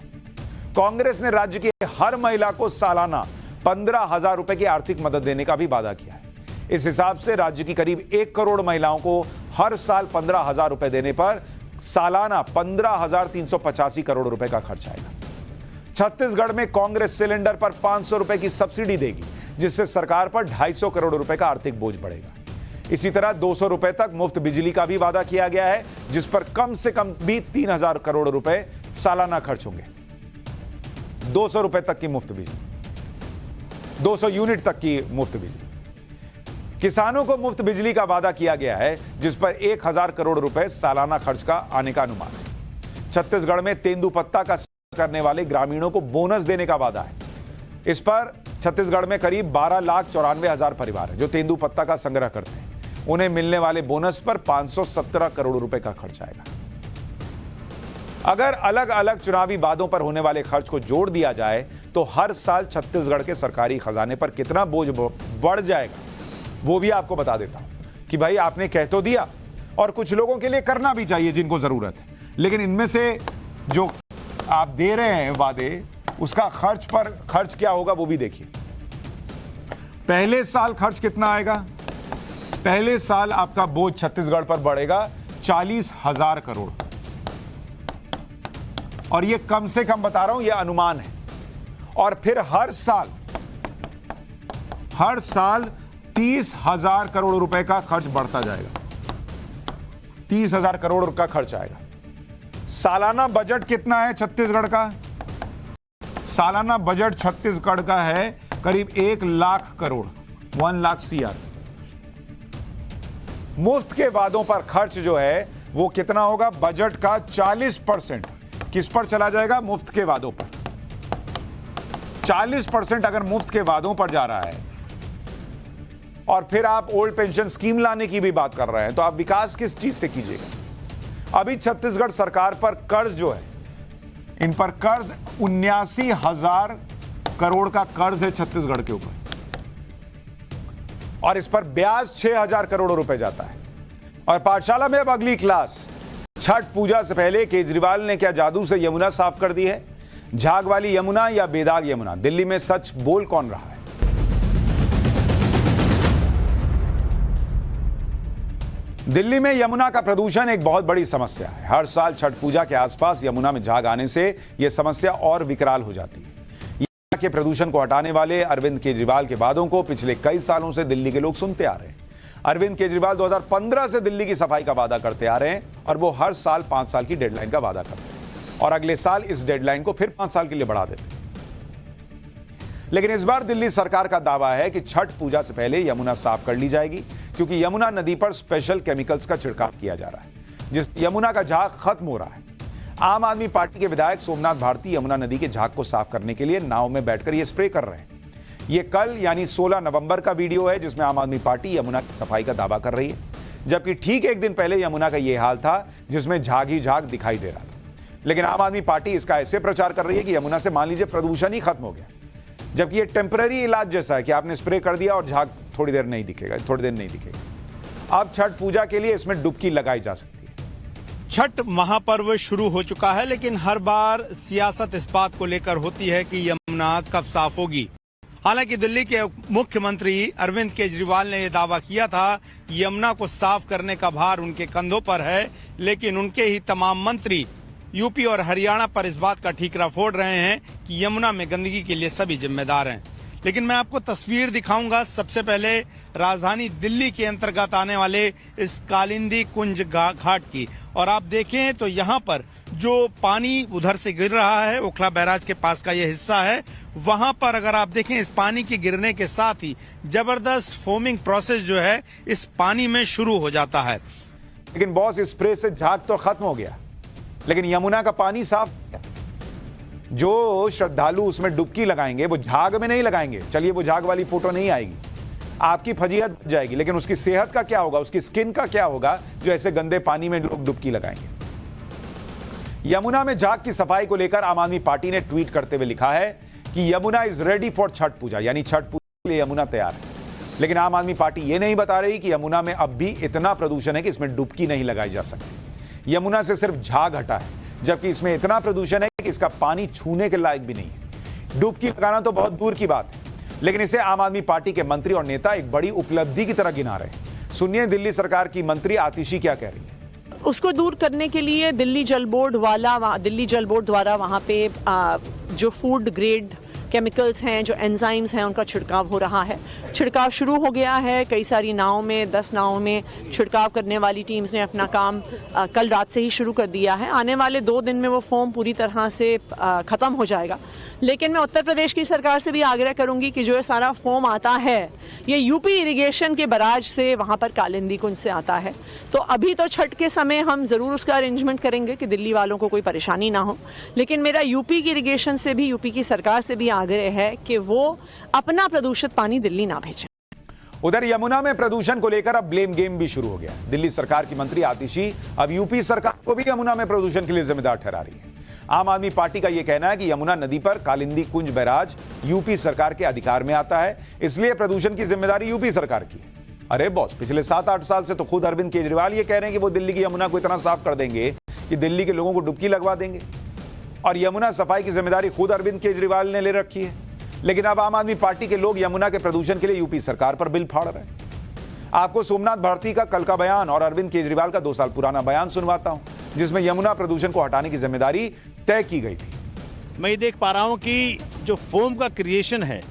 कांग्रेस ने राज्य की हर महिला को सालाना 15,000 रुपए की आर्थिक मदद देने का भी वादा किया है। इस हिसाब से राज्य की करीब 1 करोड़ महिलाओं को हर साल 15,000 रुपए देने पर सालाना 15,385 करोड़ रुपए का खर्च आएगा। छत्तीसगढ़ में कांग्रेस सिलेंडर पर 500 रुपए की सब्सिडी देगी, जिससे सरकार पर 250 करोड़ रुपए का आर्थिक बोझ बढ़ेगा। इसी तरह 200 रुपए तक मुफ्त बिजली का भी वादा किया गया है, जिस पर कम से कम भी 3,000 करोड़ रुपए सालाना खर्च होंगे। 200 रुपए तक की मुफ्त बिजली, 200 यूनिट तक की मुफ्त बिजली। किसानों को मुफ्त बिजली का वादा किया गया है, जिस पर 1,000 करोड़ रुपए सालाना खर्च का आने का अनुमान है। छत्तीसगढ़ में तेंदुपत्ता का करने वाले ग्रामीणों को बोनस देने का वादा है। इस पर छत्तीसगढ़ में करीब 12,94,000 परिवार हैं जो तेंदुपत्ता का संग्रह करते हैं। उन्हें मिलने वाले बोनस पर 517 करोड़ रुपए का खर्च आएगा। अगर अलग अलग चुनावी वादों पर होने वाले खर्च को जोड़ दिया जाए तो हर साल छत्तीसगढ़ के सरकारी खजाने पर कितना बोझ बढ़ जाएगा, वो भी आपको बता देता हूं कि भाई आपने कह तो दिया और कुछ लोगों के लिए करना भी चाहिए जिनको जरूरत है, लेकिन इनमें से जो आप दे रहे हैं वादे, उसका खर्च क्या होगा वो भी देखिए। पहले साल खर्च कितना आएगा? पहले साल आपका बोझ छत्तीसगढ़ पर बढ़ेगा 40,000 करोड़, और ये कम से कम बता रहा हूं, ये अनुमान है। और फिर हर साल 30,000 करोड़ रुपए का खर्च बढ़ता जाएगा। 30,000 करोड़ का खर्च आएगा। सालाना बजट कितना है छत्तीसगढ़ का? सालाना बजट छत्तीसगढ़ का है करीब 1 लाख करोड़, 1 लाख CR। मुफ्त के वादों पर खर्च जो है वो कितना होगा? बजट का 40% किस पर चला जाएगा? मुफ्त के वादों पर। 40% अगर मुफ्त के वादों पर जा रहा है और फिर आप ओल्ड पेंशन स्कीम लाने की भी बात कर रहे हैं, तो आप विकास किस चीज से कीजिएगा? अभी छत्तीसगढ़ सरकार पर कर्ज जो है, इन पर कर्ज 79,000 करोड़ का कर्ज है छत्तीसगढ़ के ऊपर, और इस पर ब्याज 6,000 करोड़ रुपए जाता है। और पाठशाला में अब अगली क्लास। छठ पूजा से पहले केजरीवाल ने क्या जादू से यमुना साफ कर दी है? झाग वाली यमुना या बेदाग यमुना? दिल्ली में सच बोल कौन रहा है? दिल्ली में यमुना का प्रदूषण एक बहुत बड़ी समस्या है। हर साल छठ पूजा के आसपास यमुना में झाग आने से यह समस्या और विकराल हो जाती है। यमुना के प्रदूषण को हटाने वाले अरविंद केजरीवाल के वादों को पिछले कई सालों से दिल्ली के लोग सुनते आ रहे हैं। अरविंद केजरीवाल 2015 से दिल्ली की सफाई का वादा करते आ रहे हैं, और वो हर साल 5 साल की डेडलाइन का वादा करते हैं, और अगले साल इस डेडलाइन को फिर 5 साल के लिए बढ़ा देते हैं। लेकिन इस बार दिल्ली सरकार का दावा है कि छठ पूजा से पहले यमुना साफ कर ली जाएगी, क्योंकि यमुना नदी पर स्पेशल केमिकल्स का छिड़काव किया जा रहा है, जिस यमुना का झाग खत्म हो रहा है। आम आदमी पार्टी के विधायक सोमनाथ भारती यमुना नदी के झाग को साफ करने के लिए नाव में बैठकर ये स्प्रे कर रहे हैं। ये कल यानी 16 नवंबर का वीडियो है, जिसमें आम आदमी पार्टी यमुना की सफाई का दावा कर रही है, जबकि ठीक एक दिन पहले यमुना का यह हाल था, जिसमें झाग ही झाग दिखाई दे रहा था। लेकिन आम आदमी पार्टी इसका ऐसे प्रचार कर रही है कि यमुना से मान लीजिए प्रदूषण ही खत्म हो गया, जबकि ये टेम्पररी इलाज जैसा है कि आपने स्प्रे कर दिया और झाग थोड़ी देर नहीं दिखेगा। अब छठ पूजा के लिए इसमें डुबकी लगाई जा सकती है। छठ महापर्व शुरू हो चुका है, लेकिन हर बार सियासत इस बात को लेकर होती है कि यमुना कब साफ होगी। हालांकि दिल्ली के मुख्यमंत्री अरविंद केजरीवाल ने यह दावा किया था कि यमुना को साफ करने का भार उनके कंधों पर है, लेकिन उनके ही तमाम मंत्री यूपी और हरियाणा पर इस बात का ठीकरा फोड़ रहे हैं कि यमुना में गंदगी के लिए सभी जिम्मेदार हैं। लेकिन मैं आपको तस्वीर दिखाऊंगा सबसे पहले राजधानी दिल्ली के अंतर्गत आने वाले इस कालिंदी कुंज घाट की। और आप देखें तो यहाँ पर जो पानी उधर से गिर रहा है, ओखला बैराज के पास का ये हिस्सा है, वहां पर अगर आप देखें इस पानी के गिरने के साथ ही जबरदस्त फोमिंग प्रोसेस जो है इस पानी में शुरू हो जाता है। लेकिन बॉस, स्प्रे से झाग तो खत्म हो गया, लेकिन यमुना का पानी साफ। जो श्रद्धालु उसमें डुबकी लगाएंगे वो झाग में नहीं लगाएंगे। चलिए, वो झाग वाली फोटो नहीं आएगी, आपकी फजीहत जाएगी, लेकिन उसकी सेहत का क्या होगा, उसकी स्किन का क्या होगा जो ऐसे गंदे पानी में लोग डुबकी लगाएंगे। यमुना में झाग की सफाई को लेकर आम आदमी पार्टी ने ट्वीट करते हुए लिखा है कि Yamuna is ready for Chhath Puja, यानी छठ पूजा के लिए यमुना तैयार है। लेकिन आम आदमी पार्टी ये नहीं बता रही कि यमुना में अब भी इतना प्रदूषण है कि इसमें डुबकी नहीं लगाई जा सकती। यमुना से सिर्फ झाग हटा है, जबकि इसमें इतना प्रदूषण है कि इसका पानी छूने के लायक भी नहीं है। डुबकी लगाना तो बहुत दूर की बात है, लेकिन इसे आम आदमी पार्टी के मंत्री और नेता एक बड़ी उपलब्धि की तरह गिना रहे हैं। सुनिए दिल्ली सरकार की मंत्री आतिशी क्या कह रही है। उसको दूर करने के लिए दिल्ली जल बोर्ड द्वारा वहाँ पे जो फूड ग्रेड केमिकल्स हैं, जो एंजाइम्स हैं, उनका छिड़काव हो रहा है। छिड़काव शुरू हो गया है। कई सारी नावों में 10 नावों में छिड़काव करने वाली टीम्स ने अपना काम कल रात से ही शुरू कर दिया है। आने वाले 2 दिन में वो फोम पूरी तरह से ख़त्म हो जाएगा। लेकिन मैं उत्तर प्रदेश की सरकार से भी आग्रह करूंगी कि जो ये सारा फोम आता है ये यूपी इरिगेशन के बराज से वहाँ पर कालिंदी कुंज से आता है। तो अभी तो छठ के समय हम ज़रूर उसका अरेंजमेंट करेंगे कि दिल्ली वालों को कोई परेशानी ना हो, लेकिन मेरा यूपी की इरिगेशन से भी, यूपी की सरकार से भी आग्रह है कि वो अपना प्रदूषित पानी दिल्ली ना भेजें। उधर यमुना में प्रदूषण को लेकर अब ब्लेम गेम भी शुरू हो गया। दिल्ली सरकार की मंत्री आतिशी अब यूपी सरकार को भी यमुना में प्रदूषण के लिए जिम्मेदार ठहरा रही है। आम आदमी पार्टी का यह कहना है कि यमुना नदी पर कालिंदी कुंज बैराज यूपी सरकार के अधिकार में आता है, इसलिए प्रदूषण की जिम्मेदारी यूपी सरकार की। अरे बॉस, पिछले 7-8 साल से तो खुद अरविंद केजरीवाल ये कह रहे हैं कि वो दिल्ली की यमुना को इतना साफ कर देंगे कि दिल्ली के लोगों को डुबकी लगवा देंगे, और यमुना सफाई की जिम्मेदारी खुद अरविंद केजरीवाल ने ले रखी है। लेकिन अब आम आदमी पार्टी के लोग यमुना के प्रदूषण के लिए यूपी सरकार पर बिल फाड़ रहे हैं। आपको सोमनाथ भारती का कल का बयान और अरविंद केजरीवाल का 2 साल पुराना बयान सुनवाता हूं, जिसमें यमुना प्रदूषण को हटाने की जिम्मेदारी तय की गई थी। मैं ये देख पा रहा हूं कि जो फोम का क्रिएशन है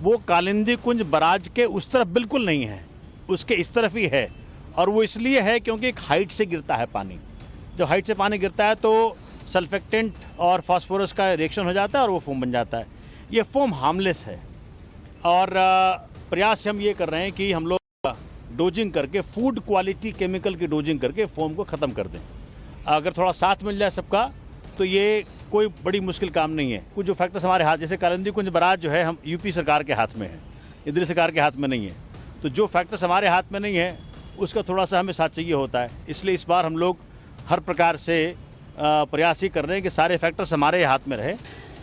वो कालिंदी कुंज बराज के उस तरफ बिल्कुल नहीं है, उसके इस तरफ ही है। और वो इसलिए है क्योंकि एक हाइट से गिरता है पानी। जब हाइट से पानी गिरता है तो सल्फेक्टेंट और फास्फोरस का रिएक्शन हो जाता है और वो फोम बन जाता है। ये फोम हार्मलेस है और प्रयास हम ये कर रहे हैं कि हम लोग डोजिंग करके, फूड क्वालिटी केमिकल की डोजिंग करके फोम को ख़त्म कर दें। अगर थोड़ा साथ मिल जाए सबका तो ये कोई बड़ी मुश्किल काम नहीं है। कुछ जो फैक्टर्स हमारे हाथ, जैसे कालिंदी कुंज बराज जो है हम यूपी सरकार के हाथ में है, दिल्ली सरकार के हाथ में नहीं है। तो जो फैक्टर्स हमारे हाथ में नहीं है उसका थोड़ा सा हमें साथ चाहिए होता है। इसलिए इस बार हम लोग हर प्रकार से प्रयास ही कर रहे हैं कि सारे फैक्टर्स हमारे हाथ में रहे।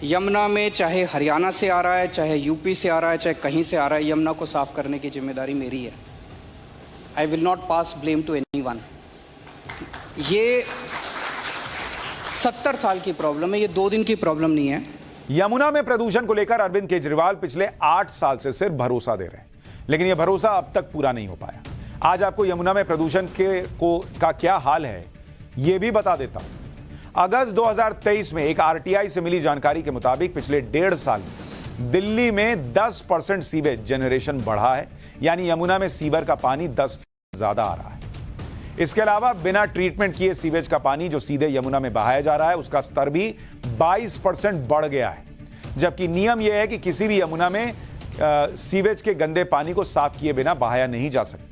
यमुना में चाहे हरियाणा से आ रहा है, चाहे यूपी से आ रहा है, चाहे कहीं से आ रहा है, यमुना को साफ करने की जिम्मेदारी मेरी है। I will not pass blame to anyone. ये 70 साल की प्रॉब्लम है, ये 2 दिन की प्रॉब्लम नहीं है। यमुना में प्रदूषण को लेकर अरविंद केजरीवाल पिछले 8 साल से सिर्फ भरोसा दे रहे हैं, लेकिन यह भरोसा अब तक पूरा नहीं हो पाया। आज आपको यमुना में प्रदूषण का क्या हाल है यह भी बता देता हूं। अगस्त 2023 में एक आरटीआई से मिली जानकारी के मुताबिक पिछले 1.5 साल में दिल्ली में 10% सीवेज जनरेशन बढ़ा है, यानी यमुना में सीवर का पानी 10% ज्यादा आ रहा है। इसके अलावा बिना ट्रीटमेंट किए सीवेज का पानी जो सीधे यमुना में बहाया जा रहा है उसका स्तर भी 22% बढ़ गया है। जबकि नियम यह है कि किसी भी यमुना में सीवेज के गंदे पानी को साफ किए बिना बहाया नहीं जा सकता।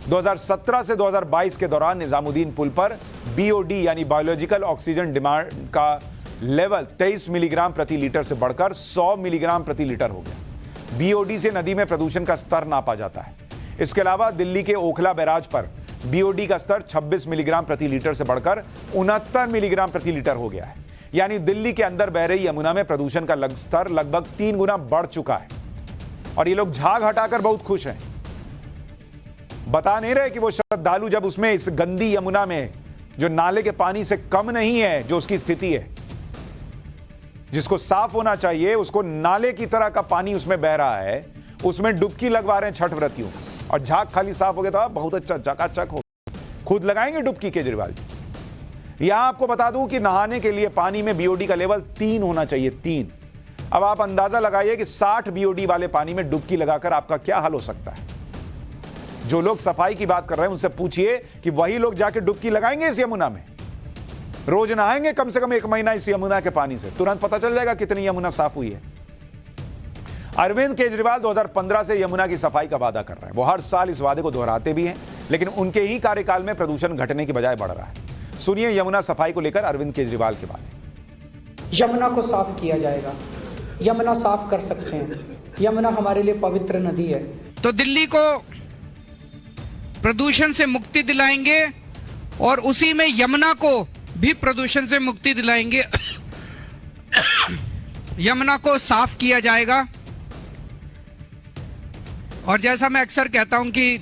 2017 से 2022 के दौरान निजामुद्दीन पुल पर बीओडी यानी बायोलॉजिकल ऑक्सीजन डिमांड का लेवल 23 मिलीग्राम प्रति लीटर से बढ़कर 100 मिलीग्राम प्रति लीटर हो गया। बीओडी से नदी में प्रदूषण का स्तर नापा जाता है। इसके अलावा दिल्ली के ओखला बैराज पर बीओडी का स्तर 26 मिलीग्राम प्रति लीटर से बढ़कर 69 मिलीग्राम प्रति लीटर हो गया है। यानी दिल्ली के अंदर बह रही यमुना में प्रदूषण का स्तर लगभग 3 गुना बढ़ चुका है। और ये लोग झाग हटाकर बहुत खुश हैं। बता नहीं रहे कि वो श्रद्धालु जब उसमें इस गंदी यमुना में जो नाले के पानी से कम नहीं है, जो उसकी स्थिति है, जिसको साफ होना चाहिए, उसको नाले की तरह का पानी उसमें बह रहा है, उसमें डुबकी लगवा रहे हैं छठ व्रतियों। और झाग खाली साफ हो गया था, बहुत अच्छा चकाचक हो। खुद लगाएंगे डुबकी केजरीवाल जी। यहां आपको बता दूं कि नहाने के लिए पानी में बीओडी का लेवल 3 होना चाहिए, 3। अब आप अंदाजा लगाइए कि 60 BOD वाले पानी में डुबकी लगाकर आपका क्या हाल हो सकता है। जो लोग सफाई की बात कर रहे हैं उनसे पूछिए कि वही लोग जाके डुबकी लगाएंगे इस यमुना में, रोज नहाएंगे कम से कम 1 महीना इस यमुना के पानी से, तुरंत पता चल जाएगा कितनी यमुना साफ हुई है। अरविंद केजरीवाल 2015 से यमुना की सफाई का वादा कर रहे हैं। वो हर साल इस वादे को दोहराते भी हैं, लेकिन उनके ही कार्यकाल में प्रदूषण घटने की बजाय बढ़ रहा है। सुनिए यमुना सफाई को लेकर अरविंद केजरीवाल के बारे। यमुना को साफ किया जाएगा, यमुना साफ कर सकते हैं, यमुना हमारे लिए पवित्र नदी है। तो दिल्ली को प्रदूषण से मुक्ति दिलाएंगे और उसी में यमुना को भी प्रदूषण से मुक्ति दिलाएंगे। यमुना को साफ किया जाएगा और जैसा मैं अक्सर कहता हूं कि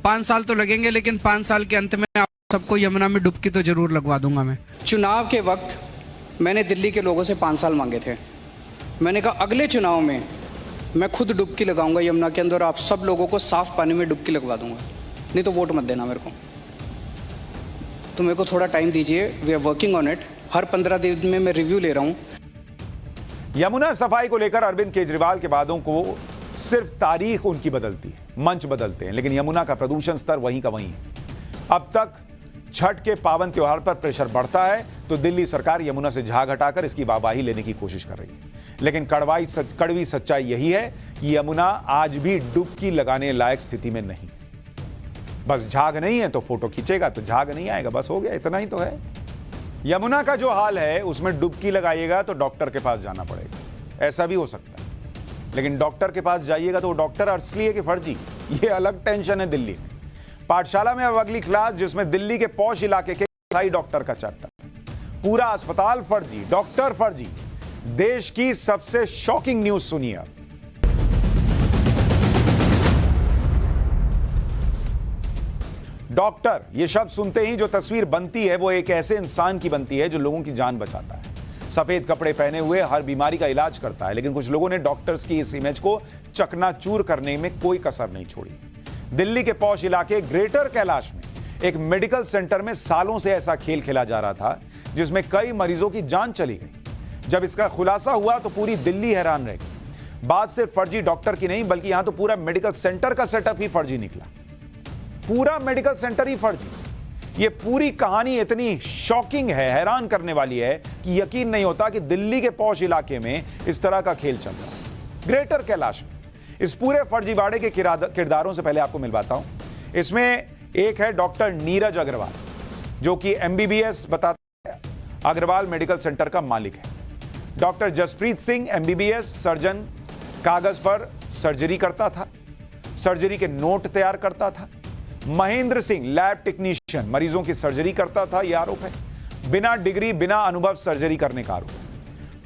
5 साल तो लगेंगे, लेकिन 5 साल के अंत में आप सबको यमुना में डुबकी तो जरूर लगवा दूंगा मैं। चुनाव के वक्त मैंने दिल्ली के लोगों से 5 साल मांगे थे। मैंने कहा अगले चुनाव में मैं खुद डुबकी लगाऊंगा यमुना के अंदर, आप सब लोगों को साफ पानी में डुबकी लगवा दूंगा, नहीं तो वोट मत देना मेरे को। तो मेरे को थोड़ा टाइम दीजिए, we are working on it. हर 15 दिन में मैं रिव्यू ले रहा हूं। यमुना सफाई को लेकर अरविंद केजरीवाल के वादों को सिर्फ तारीख उनकी बदलती है, मंच बदलते हैं, लेकिन यमुना का प्रदूषण स्तर वहीं का वहीं है। अब तक छठ के पावन त्योहार पर प्रेशर बढ़ता है तो दिल्ली सरकार यमुना से झाग हटाकर इसकी वाहवाही लेने की कोशिश कर रही है, लेकिन कड़वी सच्चाई यही है कि यमुना आज भी डुबकी लगाने लायक स्थिति में नहीं। बस झाग नहीं है तो फोटो खींचेगा तो झाग नहीं आएगा, बस हो गया, इतना ही तो है। यमुना का जो हाल है उसमें डुबकी लगाइएगा तो डॉक्टर के पास जाना पड़ेगा, ऐसा भी हो सकता है, लेकिन डॉक्टर के पास जाइएगा तो वो डॉक्टर असली है कि फर्जी, ये अलग टेंशन है दिल्ली में। पाठशाला में अब अगली क्लास जिसमें दिल्ली के पॉश इलाके के स्थायी डॉक्टर का चैप्टर, पूरा अस्पताल फर्जी, डॉक्टर फर्जी। देश की सबसे शॉकिंग न्यूज सुनिए अब। डॉक्टर, ये शब्द सुनते ही जो तस्वीर बनती है वो एक ऐसे इंसान की बनती है जो लोगों की जान बचाता है, सफेद कपड़े पहने हुए हर बीमारी का इलाज करता है, लेकिन कुछ लोगों ने डॉक्टर्स की इस इमेज को चकनाचूर करने में कोई कसर नहीं छोड़ी। दिल्ली के पॉश इलाके ग्रेटर कैलाश में एक मेडिकल सेंटर में सालों से ऐसा खेल खेला जा रहा था जिसमें कई मरीजों की जान चली गई। जब इसका खुलासा हुआ तो पूरी दिल्ली हैरान रह गई। बात सिर्फ फर्जी डॉक्टर की नहीं, बल्कि यहां तो पूरा मेडिकल सेंटर का सेटअप ही फर्जी निकला, पूरा मेडिकल सेंटर ही फर्जी। ये पूरी कहानी इतनी शॉकिंग है, हैरान करने वाली है कि यकीन नहीं होता कि दिल्ली के पॉश इलाके में इस तरह का खेल चल रहा है। ग्रेटर कैलाश में इस पूरे फर्जीवाड़े के किरदारों से पहले आपको मिलवाता हूं। इसमें एक है डॉक्टर नीरज अग्रवाल, जो कि MBBS बताता है, अग्रवाल मेडिकल सेंटर का मालिक है। Doctor Jaspreet Singh MBBS surgeon, कागज पर सर्जरी करता था, सर्जरी के नोट तैयार करता था। महेंद्र सिंह लैब टेक्नीशियन, मरीजों की सर्जरी करता था, यह आरोप है। बिना डिग्री बिना अनुभव सर्जरी करने का आरोप है।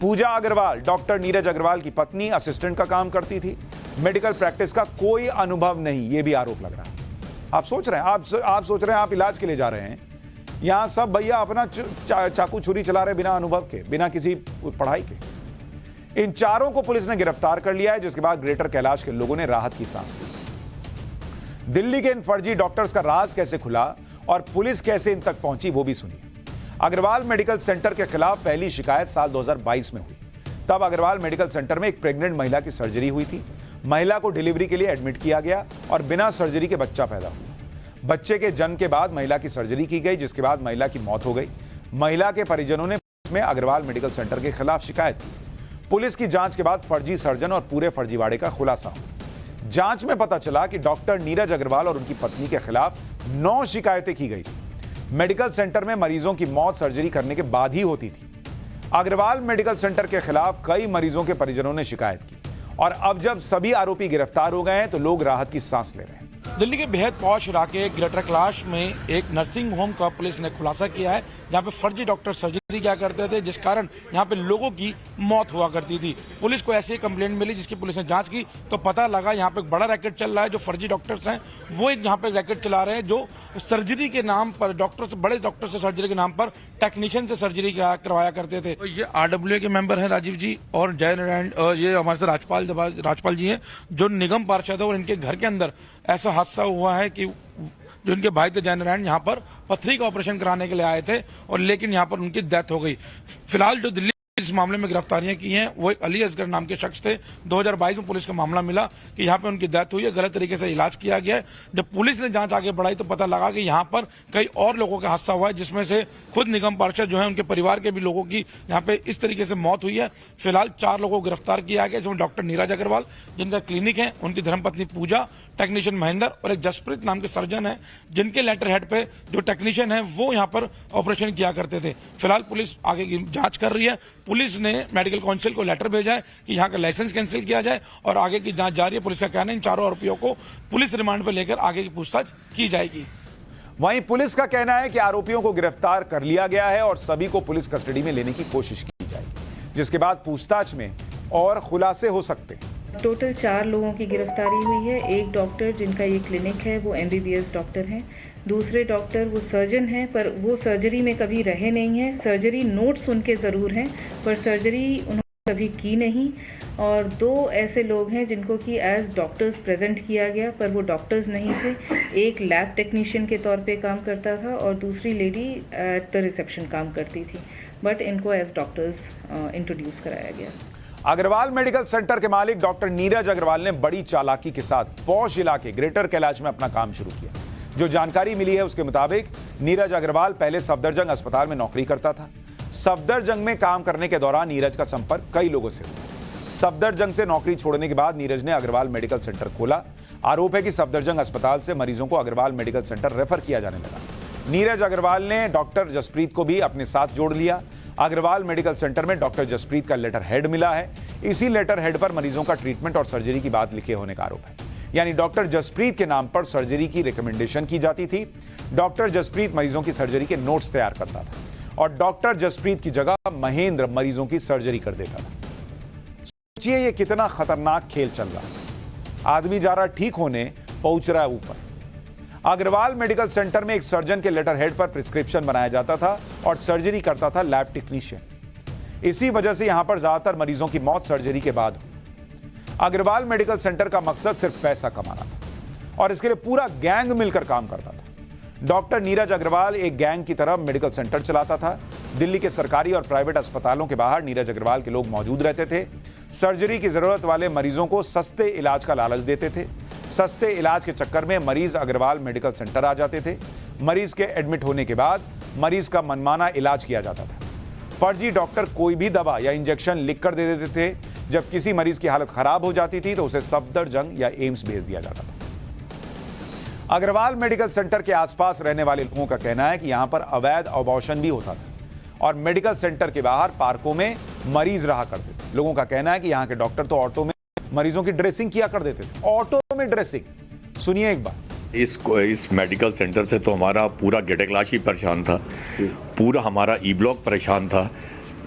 पूजा अग्रवाल डॉक्टर नीरज अग्रवाल की पत्नी, असिस्टेंट का काम करती थी, मेडिकल प्रैक्टिस का कोई अनुभव नहीं, यह भी आरोप लग रहा है। आप सोच रहे हैं, आप सोच रहे हैं आप इलाज के लिए जा रहे हैं, यहां सब भैया अपना चाकू छुरी चला रहे बिना अनुभव के, बिना किसी पढ़ाई के। इन चारों को पुलिस ने गिरफ्तार कर लिया है, जिसके बाद ग्रेटर कैलाश के लोगों ने राहत की सांस ली। दिल्ली के इन फर्जी डॉक्टर्स का राज कैसे खुला और पुलिस कैसे इन तक पहुंची, वो भी सुनिए। अग्रवाल मेडिकल सेंटर के खिलाफ पहली शिकायत साल 2022 में हुई। तब अग्रवाल मेडिकल सेंटर में एक प्रेग्नेंट महिला की सर्जरी हुई थी। महिला को डिलीवरी के लिए एडमिट किया गया और बिना सर्जरी के बच्चा पैदा हुआ। बच्चे के जन्म के बाद महिला की सर्जरी की गई, जिसके बाद महिला की मौत हो गई। महिला के परिजनों ने अग्रवाल मेडिकल सेंटर के खिलाफ शिकायत की। पुलिस की जांच के बाद फर्जी सर्जन और पूरे फर्जीवाड़े का खुलासा हुआ। जांच में पता चला कि डॉक्टर नीरज अग्रवाल और उनकी पत्नी के खिलाफ 9 शिकायतें की गई थी। मेडिकल सेंटर में मरीजों की मौत सर्जरी करने के बाद ही होती थी। अग्रवाल मेडिकल सेंटर के खिलाफ कई मरीजों के परिजनों ने शिकायत की और अब जब सभी आरोपी गिरफ्तार हो गए हैं तो लोग राहत की सांस ले रहे हैं। दिल्ली के बेहद पॉश इलाके ग्रेटर कैलाश में एक नर्सिंग होम का पुलिस ने खुलासा किया है, जहां पे फर्जी डॉक्टर सर्जरी किया करते थे, जिस कारण यहां पे लोगों की मौत हुआ करती थी। पुलिस को ऐसी कंप्लेंट मिली, जिसकी पुलिस ने जांच की तो पता लगा यहां पे एक बड़ा रैकेट चल रहा है। जो फर्जी डॉक्टर्स हैं वो एक यहां पे रैकेट चला रहे हैं, जो सर्जरी के नाम पर बड़े डॉक्टर से सर्जरी के नाम पर टेक्नीशियन से सर्जरी करवाया करते थे। तो ये RWA के मेंबर हैं राजीव जी और जय नारायण, ये हमारे साथ राजपाल जी हैं जो निगम पार्षद है, और इनके घर के अंदर ऐसा हादसा हुआ है कि जो इनके भाई थे जय नारायण यहाँ पर पथरी का ऑपरेशन कराने के लिए आए थे, और लेकिन यहाँ पर उनकी डेथ हो गई। फिलहाल जो दिल्ली जिस मामले में गिरफ्तारियां की हैं वो एक अली असगर नाम के शख्स थे। 2022 में पुलिस का मामला मिला कि यहाँ पे उनकी डेथ हुई है, गलत तरीके से इलाज किया गया है। जब पुलिस ने जांच आगे बढ़ाई तो पता लगा कि यहाँ पर कई और लोगों का हादसा हुआ है, जिसमें से खुद निगम पार्षद जो है उनके परिवार के भी लोगों की यहाँ पे इस तरीके से मौत हुई है। फिलहाल 4 लोगों को गिरफ्तार किया गया, जिसमें डॉक्टर नीरज अग्रवाल जिनका क्लिनिक है, उनकी धर्मपत्नी पूजा, टेक्नीशियन महेंद्र और एक जसप्रीत नाम के सर्जन है, जिनके लेटर हेड पे जो टेक्नीशियन है वो यहाँ पर ऑपरेशन किया करते थे। फिलहाल पुलिस आगे की जांच कर रही है। पुलिस ने मेडिकल काउंसिल को लेटर भेजा है कि यहाँ का लाइसेंस कैंसिल किया जाए और आगे की जांच जारी है। पुलिस का कहना है इन चारों आरोपियों को पुलिस रिमांड पर लेकर आगे की पूछताछ की जाएगी। वहीं पुलिस का कहना है कि आरोपियों को गिरफ्तार कर लिया गया है और सभी को पुलिस कस्टडी में लेने की कोशिश की जाएगी, जिसके बाद पूछताछ में और खुलासे हो सकते हैं। टोटल 4 लोगों की गिरफ्तारी हुई है। एक डॉक्टर जिनका ये क्लिनिक है वो MBBS डॉक्टर हैं। दूसरे डॉक्टर वो सर्जन हैं, पर वो सर्जरी में कभी रहे नहीं हैं। सर्जरी नोट्स उनके ज़रूर हैं, पर सर्जरी उन्होंने कभी की नहीं। और 2 ऐसे लोग हैं जिनको कि एज डॉक्टर्स प्रेजेंट किया गया, पर वो डॉक्टर्स नहीं थे। एक लैब टेक्नीशियन के तौर पे काम करता था और दूसरी लेडी एट द रिसेप्शन काम करती थी, बट इनको एज डॉक्टर्स इंट्रोड्यूस कराया गया। अग्रवाल मेडिकल सेंटर के मालिक डॉक्टर नीरज अग्रवाल ने बड़ी चालाकी के साथ पौष इलाके ग्रेटर कैलाश में अपना काम शुरू किया। जो जानकारी मिली है उसके मुताबिक नीरज अग्रवाल पहले सफदरजंग अस्पताल में नौकरी करता था। सफदरजंग में काम करने के दौरान नीरज का संपर्क कई लोगों से हुआ। सफदरजंग से नौकरी छोड़ने के बाद नीरज ने अग्रवाल मेडिकल सेंटर खोला। आरोप है कि सफदरजंग अस्पताल से मरीजों को अग्रवाल मेडिकल सेंटर रेफर किया जाने लगा। नीरज अग्रवाल ने डॉक्टर जसप्रीत को भी अपने साथ जोड़ लिया। अग्रवाल मेडिकल सेंटर में डॉक्टर जसप्रीत का लेटर हेड मिला है। इसी लेटर हेड पर मरीजों का ट्रीटमेंट और सर्जरी की बात लिखे होने का आरोप है। यानी डॉक्टर जसप्रीत के नाम पर सर्जरी की रिकमेंडेशन की जाती थी। डॉक्टर जसप्रीत मरीजों की सर्जरी के नोट्स तैयार करता था और डॉक्टर जसप्रीत की जगह महेंद्र मरीजों की सर्जरी कर देता था। सोचिए ये कितना खतरनाक खेल चल रहा है। आदमी जा रहा ठीक होने, पहुंच रहा है ऊपर। अग्रवाल मेडिकल सेंटर में एक सर्जन के लेटर हेड पर प्रिस्क्रिप्शन बनाया जाता था और सर्जरी करता था लैब टेक्नीशियन। इसी वजह से यहां पर ज्यादातर मरीजों की मौत सर्जरी के बाद हुई। अग्रवाल मेडिकल सेंटर का मकसद सिर्फ पैसा कमाना था और इसके लिए पूरा गैंग मिलकर काम करता था। डॉक्टर नीरज अग्रवाल एक गैंग की तरह मेडिकल सेंटर चलाता था। दिल्ली के सरकारी और प्राइवेट अस्पतालों के बाहर नीरज अग्रवाल के लोग मौजूद रहते थे। सर्जरी की जरूरत वाले मरीजों को सस्ते इलाज का लालच देते थे। सस्ते इलाज के चक्कर में मरीज अग्रवाल मेडिकल सेंटर आ जाते थे। मरीज के एडमिट होने के बाद मरीज का मनमाना इलाज किया जाता था। फर्जी डॉक्टर कोई भी दवा या इंजेक्शन लिख कर दे देते थे। जब किसी मरीज की हालत खराब हो जाती थी तो उसे सफदरजंग या एम्स भेज दिया जाता था। अग्रवाल मेडिकल सेंटर के आसपास रहने वाले लोगों का कहना है कि यहां पर अवैध अबॉर्शन भी होता था और मेडिकल सेंटर के बाहर पार्कों में मरीज रहा करते थे। लोगों का कहना है कि यहां के डॉक्टर तो ऑटो में मरीजों की ड्रेसिंग किया कर देते थे। ऑटो में ड्रेसिंग, सुनिए एक बार। इस मेडिकल सेंटर से तो हमारा पूरा ग्रेटर कैलाश ही परेशान था, पूरा हमारा ई ब्लॉक परेशान था।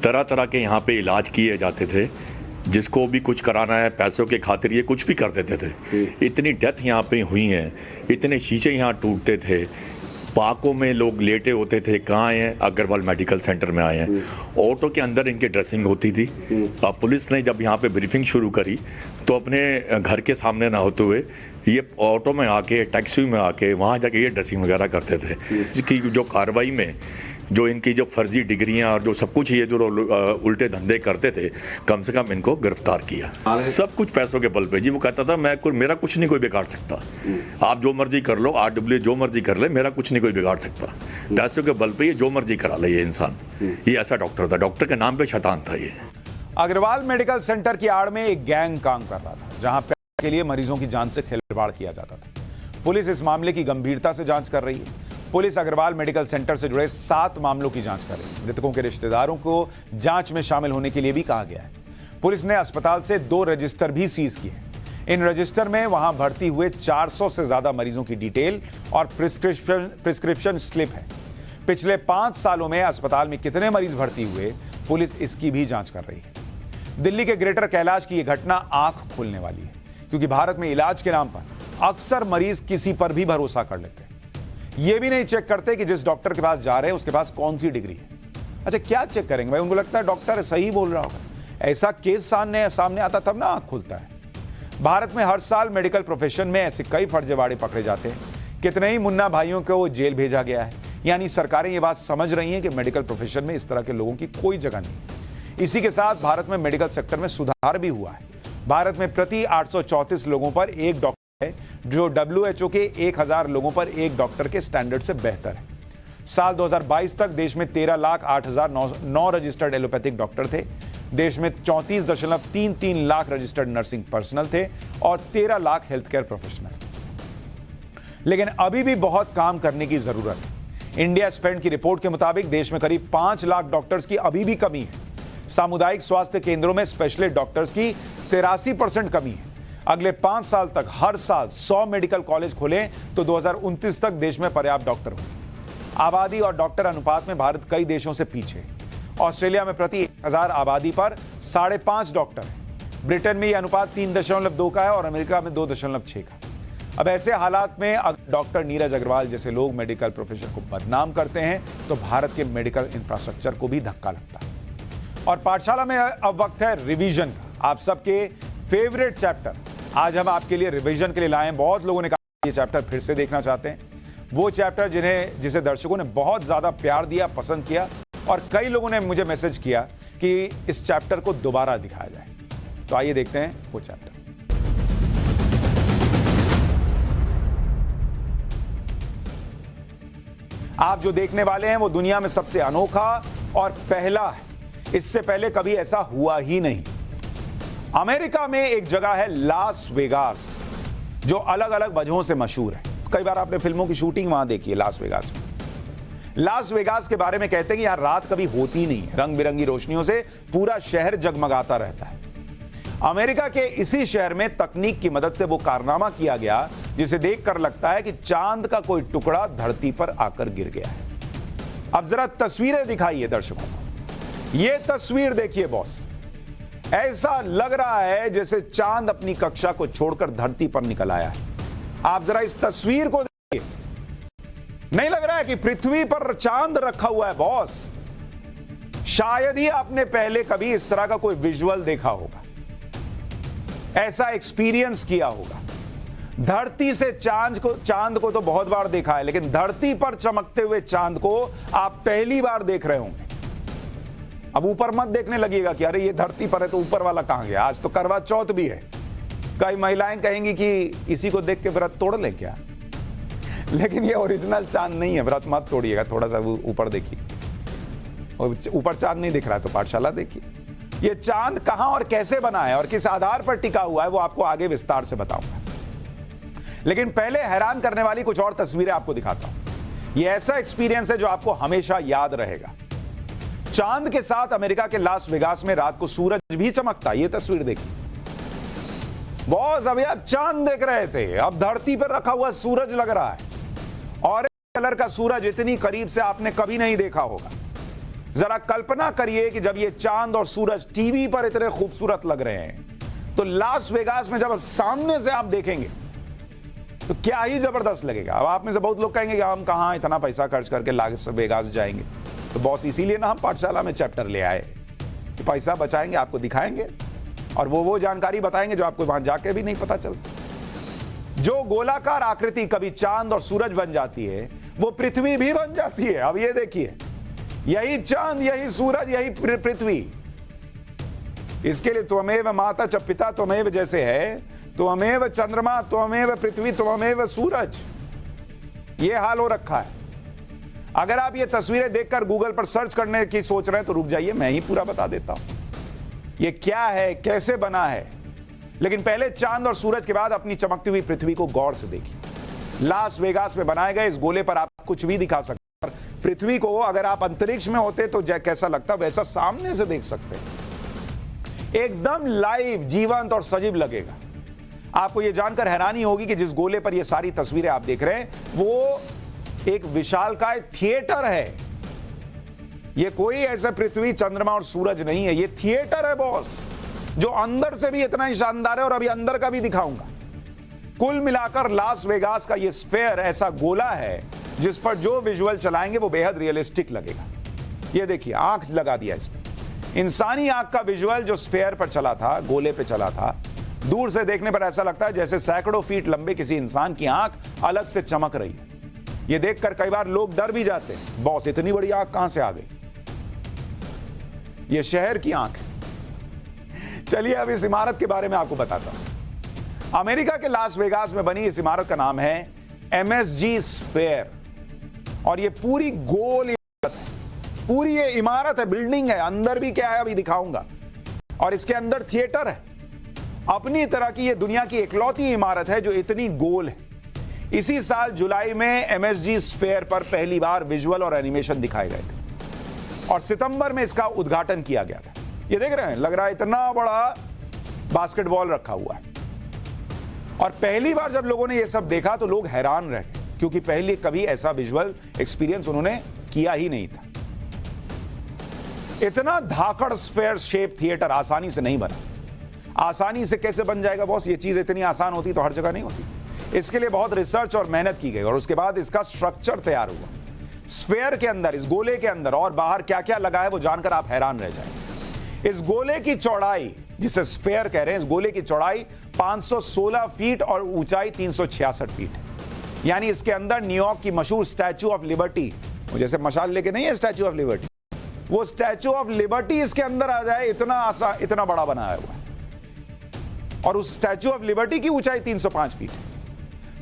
तरह तरह के यहाँ पे इलाज किए जाते थे। जिसको भी कुछ कराना है पैसों के खातिर ये कुछ भी कर देते थे। इतनी डेथ यहाँ पे हुई हैं, इतने शीशे यहाँ टूटते थे, पार्कों में लोग लेटे होते थे। कहाँ आए हैं? अग्रवाल मेडिकल सेंटर में आए हैं। ऑटो के अंदर इनकी ड्रेसिंग होती थी। अब पुलिस ने जब यहाँ पे ब्रीफिंग शुरू करी तो अपने घर के सामने ना होते हुए ये ऑटो में आके, टैक्सी में आके वहाँ जाके ये ड्रेसिंग वगैरह करते थे। इसकी जो कार्रवाई में जो इनकी जो फर्जी डिग्रियां और जो सब कुछ ये जो उल्टे धंधे करते थे, कम से कम इनको गिरफ्तार किया। सब कुछ पैसों के बल पे। जी वो कहता था मेरा कुछ नहीं कोई बिगाड़ सकता, आप जो मर्जी कर लो, RW जो मर्जी कर ले, मेरा कुछ नहीं कोई बिगाड़ सकता। पैसों के बल पे ये जो मर्जी करा ले ये इंसान। ये ऐसा डॉक्टर था, डॉक्टर के नाम पे शैतान था ये। अग्रवाल मेडिकल सेंटर की आड़ में एक गैंग काम कर रहा था जहां पैसे के लिए मरीजों की जान से खिलवाड़ किया जाता था। पुलिस इस मामले की गंभीरता से जांच कर रही है। पुलिस अग्रवाल मेडिकल सेंटर से जुड़े 7 मामलों की जांच कर रही है। मृतकों के रिश्तेदारों को जांच में शामिल होने के लिए भी कहा गया है। पुलिस ने अस्पताल से 2 रजिस्टर भी सीज किए। इन रजिस्टर में वहां भर्ती हुए 400 से ज्यादा मरीजों की डिटेल और प्रिस्क्रिप्शन स्लिप है। पिछले 5 सालों में अस्पताल में कितने मरीज भर्ती हुए, पुलिस इसकी भी जांच कर रही है। दिल्ली के ग्रेटर कैलाश की यह घटना आंख खोलने वाली है, क्योंकि भारत में इलाज के नाम पर अक्सर मरीज किसी पर भी भरोसा कर लेते हैं। ये भी नहीं चेक करते कि जिस डॉक्टर के पास जा रहे हैं उसके पास कौन सी डिग्री है। अच्छा, क्या चेक करेंगे भाई? उनको लगता है डॉक्टर सही बोल रहा होगा। ऐसा केस सामने आता तब ना आंख खुलता है। भारत में हर साल मेडिकल प्रोफेशन में ऐसे कई फर्जीवाड़े पकड़े जाते हैं। कितने ही मुन्ना भाइयों को जेल भेजा गया है। यानी सरकारें ये बात समझ रही हैं कि मेडिकल प्रोफेशन में इस तरह के लोगों की कोई जगह नहीं। इसी के साथ भारत में मेडिकल सेक्टर में सुधार भी हुआ है। भारत में प्रति 834 लोगों पर एक डॉक्टर है, जो WHO के 1000 लोगों पर एक डॉक्टर के स्टैंडर्ड से बेहतर है। साल 2022 तक देश में 13,08,009 रजिस्टर्ड एलोपैथिक डॉक्टर थे। देश में 34.33 लाख रजिस्टर्ड नर्सिंग पर्सनल थे और 13 लाख हेल्थ केयर प्रोफेशनल। लेकिन अभी भी बहुत काम करने की जरूरत है। इंडिया स्पेंड की रिपोर्ट के मुताबिक देश में करीब 5 लाख डॉक्टर्स की अभी भी कमी है। सामुदायिक स्वास्थ्य केंद्रों में स्पेशलिस्ट डॉक्टर्स की 83% कमी है। अगले 5 साल तक हर साल 100 मेडिकल कॉलेज खोलें तो 2029 तक देश में पर्याप्त डॉक्टर होंगे। आबादी और डॉक्टर अनुपात में भारत कई देशों से पीछे। ऑस्ट्रेलिया में प्रति 1000 आबादी पर 5.5 डॉक्टर है। ब्रिटेन में यह अनुपात 3.2 का है और अमेरिका में 2.6 का। अब ऐसे हालात में डॉक्टर नीरज अग्रवाल जैसे लोग मेडिकल प्रोफेशन को बदनाम करते हैं तो भारत के मेडिकल इंफ्रास्ट्रक्चर को भी धक्का लगता है। और पाठशाला में अब वक्त है रिवीजन का। आप सबके फेवरेट चैप्टर आज हम आपके लिए रिवीजन के लिए लाए हैं। बहुत लोगों ने कहा ये चैप्टर फिर से देखना चाहते हैं। वो चैप्टर जिसे दर्शकों ने बहुत ज्यादा प्यार दिया, पसंद किया और कई लोगों ने मुझे मैसेज किया कि इस चैप्टर को दोबारा दिखाया जाए। तो आइए देखते हैं वो चैप्टर। आप जो देखने वाले हैं वो दुनिया में सबसे अनोखा और पहला है। इससे पहले कभी ऐसा हुआ ही नहीं। अमेरिका में एक जगह है लास वेगास, जो अलग अलग वजहों से मशहूर है। कई बार आपने फिल्मों की शूटिंग वहां देखी है लास वेगास में। लास वेगास के बारे में कहते हैं कि यहां रात कभी होती नहीं है। रंग बिरंगी रोशनियों से पूरा शहर जगमगाता रहता है। अमेरिका के इसी शहर में तकनीक की मदद से वो कारनामा किया गया जिसे देखकर लगता है कि चांद का कोई टुकड़ा धरती पर आकर गिर गया है। अब जरा तस्वीरें दिखाइए दर्शकों को। ये तस्वीर देखिए बॉस, ऐसा लग रहा है जैसे चांद अपनी कक्षा को छोड़कर धरती पर निकल आया है। आप जरा इस तस्वीर को देखिए, नहीं लग रहा है कि पृथ्वी पर चांद रखा हुआ है बॉस। शायद ही आपने पहले कभी इस तरह का कोई विजुअल देखा होगा, ऐसा एक्सपीरियंस किया होगा। धरती से चांद को तो बहुत बार देखा है, लेकिन धरती पर चमकते हुए चांद को आप पहली बार देख रहे होंगे। अब ऊपर मत देखने लगिएगा कि अरे ये धरती पर है तो ऊपर वाला कहां गया। आज तो करवा चौथ भी है। कई महिलाएं कहेंगी कि इसी को देख के व्रत तोड़ ले क्या, लेकिन ये ओरिजिनल चांद नहीं है। व्रत मत तोड़िएगा, थोड़ा सा ऊपर देखिए। और ऊपर चांद नहीं दिख रहा है तो पाठशाला देखिए। ये चांद कहां और कैसे बना है और किस आधार पर टिका हुआ है वो आपको आगे विस्तार से बताऊंगा। लेकिन पहले हैरान करने वाली कुछ और तस्वीरें आपको दिखाता हूं। ये ऐसा एक्सपीरियंस है जो आपको हमेशा याद रहेगा। चांद के साथ अमेरिका के लास वेगास में रात को सूरज भी चमकता है। ये तस्वीर देखिए बॉस, अभी आप चांद देख रहे थे, अब धरती पर रखा हुआ सूरज लग रहा है। ऑरेंज कलर का सूरज इतनी करीब से आपने कभी नहीं देखा होगा। जरा कल्पना करिए कि जब ये चांद और सूरज टीवी पर इतने खूबसूरत लग रहे हैं तो लास वेगास में जब सामने से आप देखेंगे तो क्या ही जबरदस्त लगेगा। अब आप में से बहुत लोग कहेंगे कि हम कहां इतना पैसा खर्च करके लास वेगास जाएंगे। तो बॉस इसीलिए ना हम पाठशाला में चैप्टर ले आए कि पैसा बचाएंगे, आपको दिखाएंगे और वो जानकारी बताएंगे जो आपको वहां जाके भी नहीं पता चलती। जो गोलाकार आकृति कभी चांद और सूरज बन जाती है वो पृथ्वी भी बन जाती है। अब ये देखिए, यही चांद, यही सूरज, यही पृथ्वी। इसके लिए त्वमेव माता च पिता त्वमेव जैसे है, त्वमेव चंद्रमा त्वमेव पृथ्वी त्वमेव सूरज, ये हाल हो रखा है। अगर आप ये तस्वीरें देखकर गूगल पर सर्च करने की सोच रहे हैं तो रुक जाइए, मैं ही पूरा बता देता हूं ये क्या है, कैसे बना है। लेकिन पहले चांद और सूरज के बाद अपनी चमकती हुई पृथ्वी को गौर से देखिए। लास वेगास में बनाए गए इस गोले पर आप कुछ भी दिखा सकते हैं। पृथ्वी को अगर आप अंतरिक्ष में होते तो कैसा लगता, वैसा सामने से देख सकते हैं। एकदम लाइव, जीवंत और सजीव लगेगा। आपको यह जानकर हैरानी होगी कि जिस गोले पर ये सारी तस्वीरें आप देख रहे हैं वो एक विशालकाय थिएटर है। ये कोई ऐसा पृथ्वी, चंद्रमा और सूरज नहीं है, ये थिएटर है बॉस, जो अंदर से भी इतना ही शानदार है और अभी अंदर का भी दिखाऊंगा। कुल मिलाकर लास वेगास का ये स्फेयर ऐसा गोला है जिस पर जो विजुअल चलाएंगे वो बेहद रियलिस्टिक लगेगा। ये देखिए, आंख लगा दिया इसमें। इंसानी आंख का विजुअल जो स्फेयर पर चला था, गोले पे चला था, दूर से देखने पर ऐसा लगता है जैसे सैकड़ों फीट लंबे किसी इंसान की आंख अलग से चमक रही है। ये देखकर कई बार लोग डर भी जाते हैं, बॉस इतनी बड़ी आंख कहां से आ गई। ये शहर की आंख है। चलिए अब इस इमारत के बारे में आपको बताता हूं। अमेरिका के लास वेगास में बनी इस इमारत का नाम है MSG स्फेयर और ये पूरी गोल इमारत है। पूरी ये इमारत है, बिल्डिंग है। अंदर भी क्या है अभी दिखाऊंगा। और इसके अंदर थिएटर है। अपनी तरह की ये दुनिया की इकलौती इमारत है जो इतनी गोल है। इसी साल जुलाई में MSG स्फेयर पर पहली बार विजुअल और एनिमेशन दिखाए गए थे और सितंबर में इसका उद्घाटन किया गया था। ये देख रहे हैं, लग रहा है इतना बड़ा बास्केटबॉल रखा हुआ है। और पहली बार जब लोगों ने ये सब देखा तो लोग हैरान रह गए, क्योंकि पहले कभी ऐसा विजुअल एक्सपीरियंस उन्होंने किया ही नहीं था। इतना धाकड़ स्फेयर शेप थिएटर आसानी से नहीं बना। आसानी से कैसे बन जाएगा बॉस? ये चीज इतनी आसान होती तो हर जगह नहीं होती। इसके लिए बहुत रिसर्च और मेहनत की गई और उसके बाद इसका स्ट्रक्चर तैयार हुआ। स्फेयर के अंदर, इस गोले के अंदर और बाहर क्या क्या लगा है वो जानकर आप हैरान रह जाएंगे। इस गोले की चौड़ाई, जिसे स्फेयर कह रहे हैं, इस गोले की चौड़ाई 516 फीट और ऊंचाई 366 फीट है। यानी इसके अंदर न्यूयॉर्क की मशहूर स्टैचू ऑफ लिबर्टी, जैसे मशाल लेके नहीं है स्टैचू ऑफ लिबर्टी, वो स्टैचू ऑफ लिबर्टी इसके अंदर आ जाए, इतना बड़ा बनाया हुआ है। और उस स्टैचू ऑफ लिबर्टी की ऊंचाई 305 फीट है।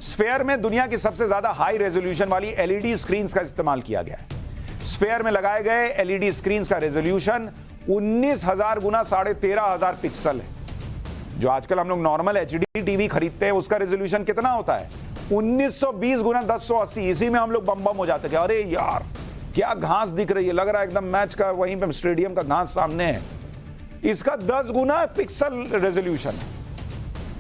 स्फेयर में दुनिया की सबसे ज्यादा हाई रेजोल्यूशन वाली LED स्क्रीन्स का इस्तेमाल किया गया है। स्फेयर में लगाए गए LED स्क्रीन्स का रेजोल्यूशन 19,000 गुना 13,500 पिक्सल है। जो आजकल हम लोग नॉर्मल HD टीवी खरीदते हैं उसका रेजोल्यूशन कितना होता है? 1920 गुना 1080। इसी में हम लोग बम बम हो जाते हैं। अरे यार क्या घास दिख रही है, लग रहा है एकदम मैच का वहीं पे स्टेडियम का घास सामने है। इसका 10 गुना पिक्सल रेजोल्यूशन है।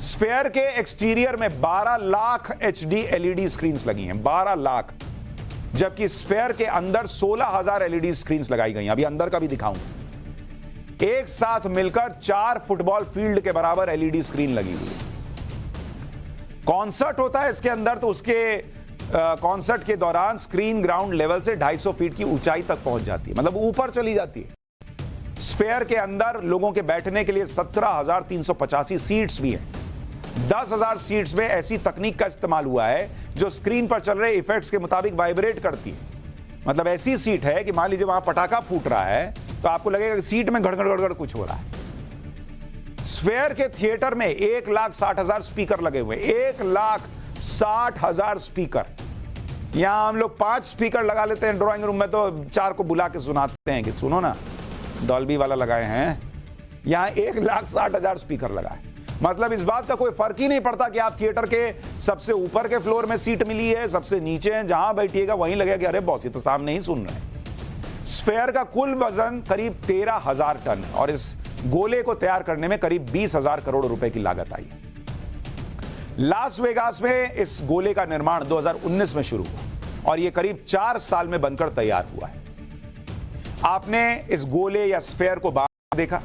स्फेयर के एक्सटीरियर में 12 लाख HD LED स्क्रीन्स लगी हैं, 12 लाख, जबकि स्फेयर के अंदर 16,000 LED स्क्रीन्स लगाई गई हैं। अभी अंदर का भी दिखाऊंगा। एक साथ मिलकर 4 फुटबॉल फील्ड के बराबर LED स्क्रीन लगी हुई है। कॉन्सर्ट होता है इसके अंदर तो उसके कॉन्सर्ट के दौरान स्क्रीन ग्राउंड लेवल से 250 फीट की ऊंचाई तक पहुंच जाती है, मतलब ऊपर चली जाती है। स्फेयर के अंदर लोगों के बैठने के लिए 17,385 सीट्स भी हैं। 10,000 सीट्स में ऐसी तकनीक का इस्तेमाल हुआ है जो स्क्रीन पर चल रहे इफेक्ट्स के मुताबिक वाइब्रेट करती है। मतलब ऐसी सीट है कि मान लीजिए वहां पटाखा फूट रहा है तो आपको लगेगा कि सीट में गड़गड़ गड़गड़ कुछ हो रहा है। स्फेयर के थिएटर में 1,60,000 स्पीकर लगे हुए, 1,60,000 स्पीकर। यहां हम लोग 5 स्पीकर लगा लेते हैं ड्राइंग रूम में, तो 4 को बुला के सुनाते हैं कि सुनो ना, डॉल्बी वाला लगाए हैं। यहां 1,60,000 स्पीकर लगाए। मतलब इस बात का कोई फर्क ही नहीं पड़ता कि आप थिएटर के सबसे ऊपर के फ्लोर में सीट मिली है, सबसे नीचे है, जहां बैठिएगा वहीं लगेगा कि अरे बॉस ये तो सामने ही सुन रहे हैं। स्फेयर का कुल वजन करीब 13,000 टन है और इस गोले को तैयार करने में करीब 20,000 करोड़ रुपए की लागत आई है। लास वेगास में इस गोले का निर्माण 2019 में शुरू हुआ और यह करीब 4 साल में बनकर तैयार हुआ है। आपने इस गोले या स्फेयर को बाहर देखा,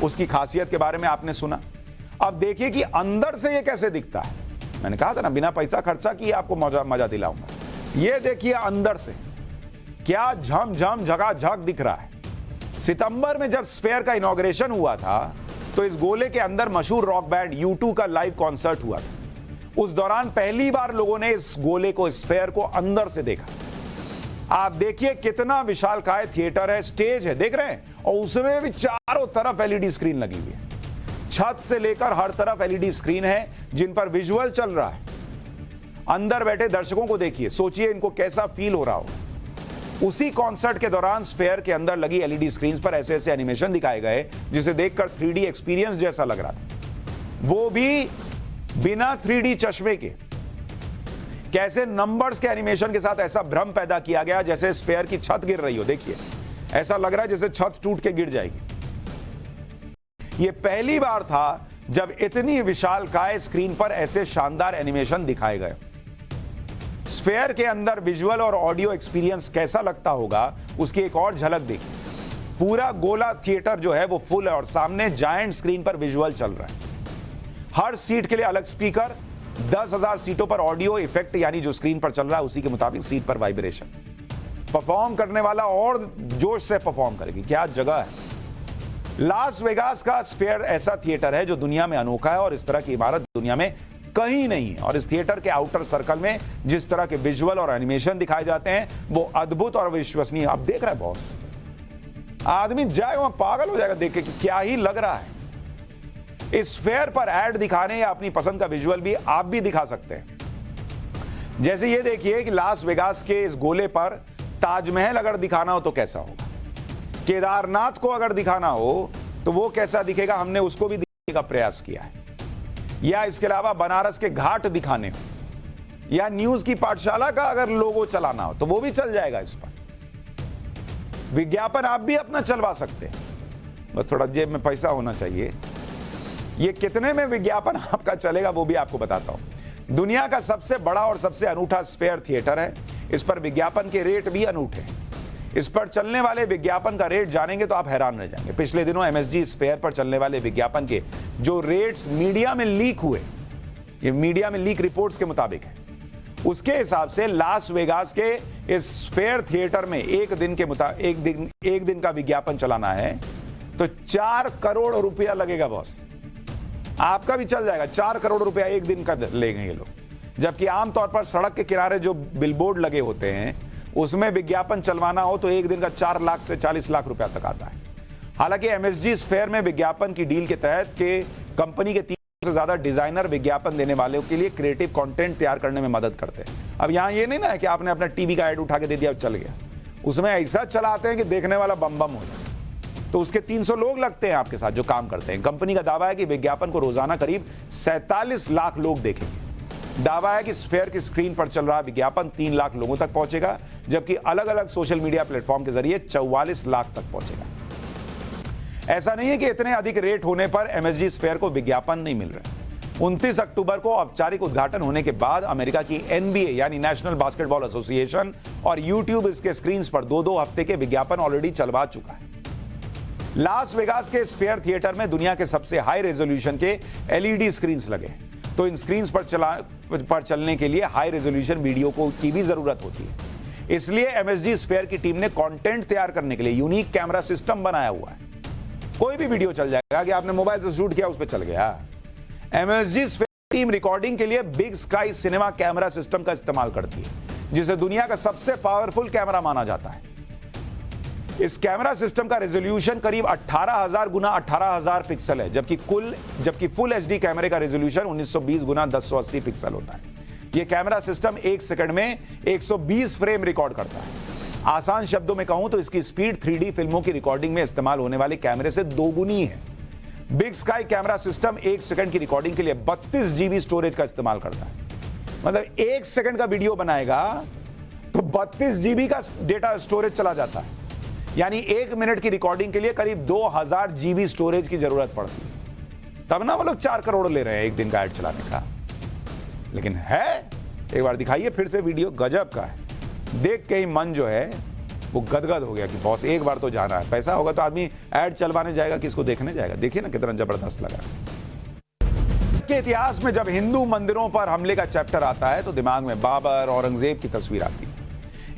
उसकी खासियत के बारे में आपने सुना। अब देखिए कि अंदर से ये कैसे दिखता है। मैंने कहा था ना, बिना पैसा खर्चा किए आपको मजा दिलाऊंगा। ये देखिए अंदर से क्या झमझम झकाझक दिख रहा है। सितंबर में जब स्फेयर का इनॉग्रेशन हुआ था तो इस गोले के अंदर मशहूर रॉक बैंड U2 का लाइव कॉन्सर्ट हुआ था। उस दौरान पहली बार लोगों ने इस गोले को, स्फेयर को अंदर से देखा। आप देखिए कितना विशालकाय थिएटर है, स्टेज है, देख रहे हैं, और उसमें भी चारों तरफ LED स्क्रीन लगी हुई है। छत से लेकर हर तरफ LED स्क्रीन है जिन पर विजुअल चल रहा है। अंदर बैठे दर्शकों को देखिए, सोचिए इनको कैसा फील हो रहा हो। उसी कॉन्सर्ट के दौरान स्फेयर के अंदर लगी LED स्क्रीन पर ऐसे ऐसे एनिमेशन दिखाए गए जिसे देखकर 3D एक्सपीरियंस जैसा लग रहा था, वो भी बिना 3D चश्मे के। कैसे नंबर्स के एनिमेशन के साथ ऐसा भ्रम पैदा किया गया जैसे स्फेयर की छत गिर रही हो। देखिए ऐसा लग रहा है जैसे छत टूट के गिर जाएगी। यह पहली बार था जब इतनी विशालकाय स्क्रीन पर ऐसे शानदार एनिमेशन दिखाए गए। स्फेयर के अंदर विजुअल और ऑडियो एक्सपीरियंस कैसा लगता होगा उसकी एक और झलक देखिए। पूरा गोला थिएटर जो है वो फुल है और सामने जायंट स्क्रीन पर विजुअल चल रहा है। हर सीट के लिए अलग स्पीकर, 10,000 सीटों पर ऑडियो इफेक्ट, यानी जो स्क्रीन पर चल रहा है उसी के मुताबिक सीट पर वाइब्रेशन। परफॉर्म करने वाला और जोश से परफॉर्म करेगी। क्या जगह है। लास वेगास का स्फेयर ऐसा थिएटर है जो दुनिया में अनोखा है और इस तरह की इमारत दुनिया में कहीं नहीं है। और इस थिएटर के आउटर सर्कल में जिस तरह के विजुअल और एनिमेशन दिखाए जाते हैं वो अद्भुत और विश्वसनीय। अब देख रहे हैं बॉस, आदमी जाएगा वहां पागल हो जाएगा देख के कि क्या ही लग रहा है। इस फेयर पर ऐड दिखाने या अपनी पसंद का विजुअल भी आप भी दिखा सकते हैं। जैसे ये देखिए कि लास वेगास के इस गोले पर ताजमहल अगर दिखाना हो तो कैसा होगा, केदारनाथ को अगर दिखाना हो तो वो कैसा दिखेगा, हमने उसको भी दिखाने का प्रयास किया है। या इसके अलावा बनारस के घाट दिखाने हो या न्यूज की पाठशाला का अगर लोगो चलाना हो तो वो भी चल जाएगा। इस पर विज्ञापन आप भी अपना चलवा सकते हैं, बस थोड़ा जेब में पैसा होना चाहिए। ये कितने में विज्ञापन आपका चलेगा वो भी आपको बताता हूं। दुनिया का सबसे बड़ा और सबसे अनूठा स्फेयर थिएटर है। इस पर विज्ञापन के रेट भी अनूठे हैं। इस पर चलने वाले विज्ञापन का रेट जानेंगे तो आप हैरान रह जाएंगे। पिछले दिनों एमएसजी स्फेयर पर चलने वाले विज्ञापन के जो रेट्स मीडिया में लीक हुए, ये मीडिया में लीक रिपोर्ट्स के मुताबिक है, उसके हिसाब से लास वेगास के इस स्फेयर थिएटर में एक दिन का विज्ञापन चलाना है तो 4 करोड़ रुपया लगेगा बॉस। आपका भी चल जाएगा, 4 करोड़ रुपया एक दिन का लेंगे ये लोग। जबकि आमतौर पर सड़क के किनारे जो बिलबोर्ड लगे होते हैं उसमें विज्ञापन चलवाना हो तो एक दिन का 4 लाख से 40 लाख रुपया तक आता है। हालांकि एमएसजी स्फेयर में विज्ञापन की डील के तहत के कंपनी के 3 से ज्यादा डिजाइनर विज्ञापन देने वालों के लिए क्रिएटिव कंटेंट तैयार करने में मदद करते हैं। अब यहां ये नहीं ना है कि आपने अपना टीवी का ऐड उठा के दे दिया चल गया, उसमें ऐसा चलाते हैं कि देखने वाला बम बम हो जाए। तो उसके 300 लोग लगते हैं आपके साथ जो काम करते हैं। कंपनी का दावा है कि विज्ञापन को रोजाना करीब 47 लाख लोग देखेंगे। दावा है कि स्फेयर की स्क्रीन पर चल रहा विज्ञापन 3 लाख लोगों तक पहुंचेगा, जबकि अलग अलग सोशल मीडिया प्लेटफॉर्म के जरिए 44 लाख तक पहुंचेगा। ऐसा नहीं है कि इतने अधिक रेट होने पर एमएसजी स्फेयर को विज्ञापन नहीं मिल रहा। 29 अक्टूबर को औपचारिक उद्घाटन होने के बाद अमेरिका की एनबीए यानी नेशनल बास्केटबॉल एसोसिएशन और यूट्यूब इसके स्क्रीन पर 2-2 हफ्ते के विज्ञापन ऑलरेडी चलवा चुका है। लास वेगास के स्फेयर थिएटर में दुनिया के सबसे हाई रेजोल्यूशन के एलईडी स्क्रीन लगे, तो इन स्क्रीन पर चलने के लिए हाई रेजोल्यूशन वीडियो की भी जरूरत होती है। इसलिए एमएसजी स्फेयर की टीम ने कंटेंट तैयार करने के लिए यूनिक कैमरा सिस्टम बनाया हुआ है। कोई भी वीडियो चल जाएगा कि आपने मोबाइल से शूट किया उस पर चल गया। एमएसजी स्फेयर टीम रिकॉर्डिंग के लिए big sky cinema camera system का इस्तेमाल करती है, जिसे दुनिया का सबसे पावरफुल कैमरा माना जाता है। इस कैमरा सिस्टम का रेजोल्यूशन करीब 18,000 गुना 18,000 पिक्सल है, जबकि फुल एचडी कैमरे का रेजोल्यूशन 1920 गुना 1080 पिक्सल होता है। यह कैमरा सिस्टम 1 सेकंड में 120 फ्रेम रिकॉर्ड करता है। आसान शब्दों में कहूं तो इसकी स्पीड 3D फिल्मों की रिकॉर्डिंग में इस्तेमाल होने वाले कैमरे से 2 गुनी है। Big sky camera system 1 second की रिकॉर्डिंग के लिए 32 GB स्टोरेज का इस्तेमाल करता है। मतलब 1 सेकंड का वीडियो बनाएगा तो 32 GB का डेटा स्टोरेज चला जाता है, यानी 1 मिनट की रिकॉर्डिंग के लिए करीब 2000 GB स्टोरेज की जरूरत पड़ती है। तब ना वो लोग 4 करोड़ ले रहे हैं एक दिन का ऐड चलाने का। लेकिन है, एक बार दिखाइए फिर से वीडियो, गजब का है। देख के ही मन जो है वो गदगद हो गया कि बॉस एक बार तो जाना है। पैसा होगा तो आदमी ऐड चलवाने जाएगा, किसको देखने जाएगा। देखिए ना कितना जबरदस्त लगा। के इतिहास में जब हिंदू मंदिरों पर हमले का चैप्टर आता है तो दिमाग में बाबर, औरंगजेब की तस्वीर आती है।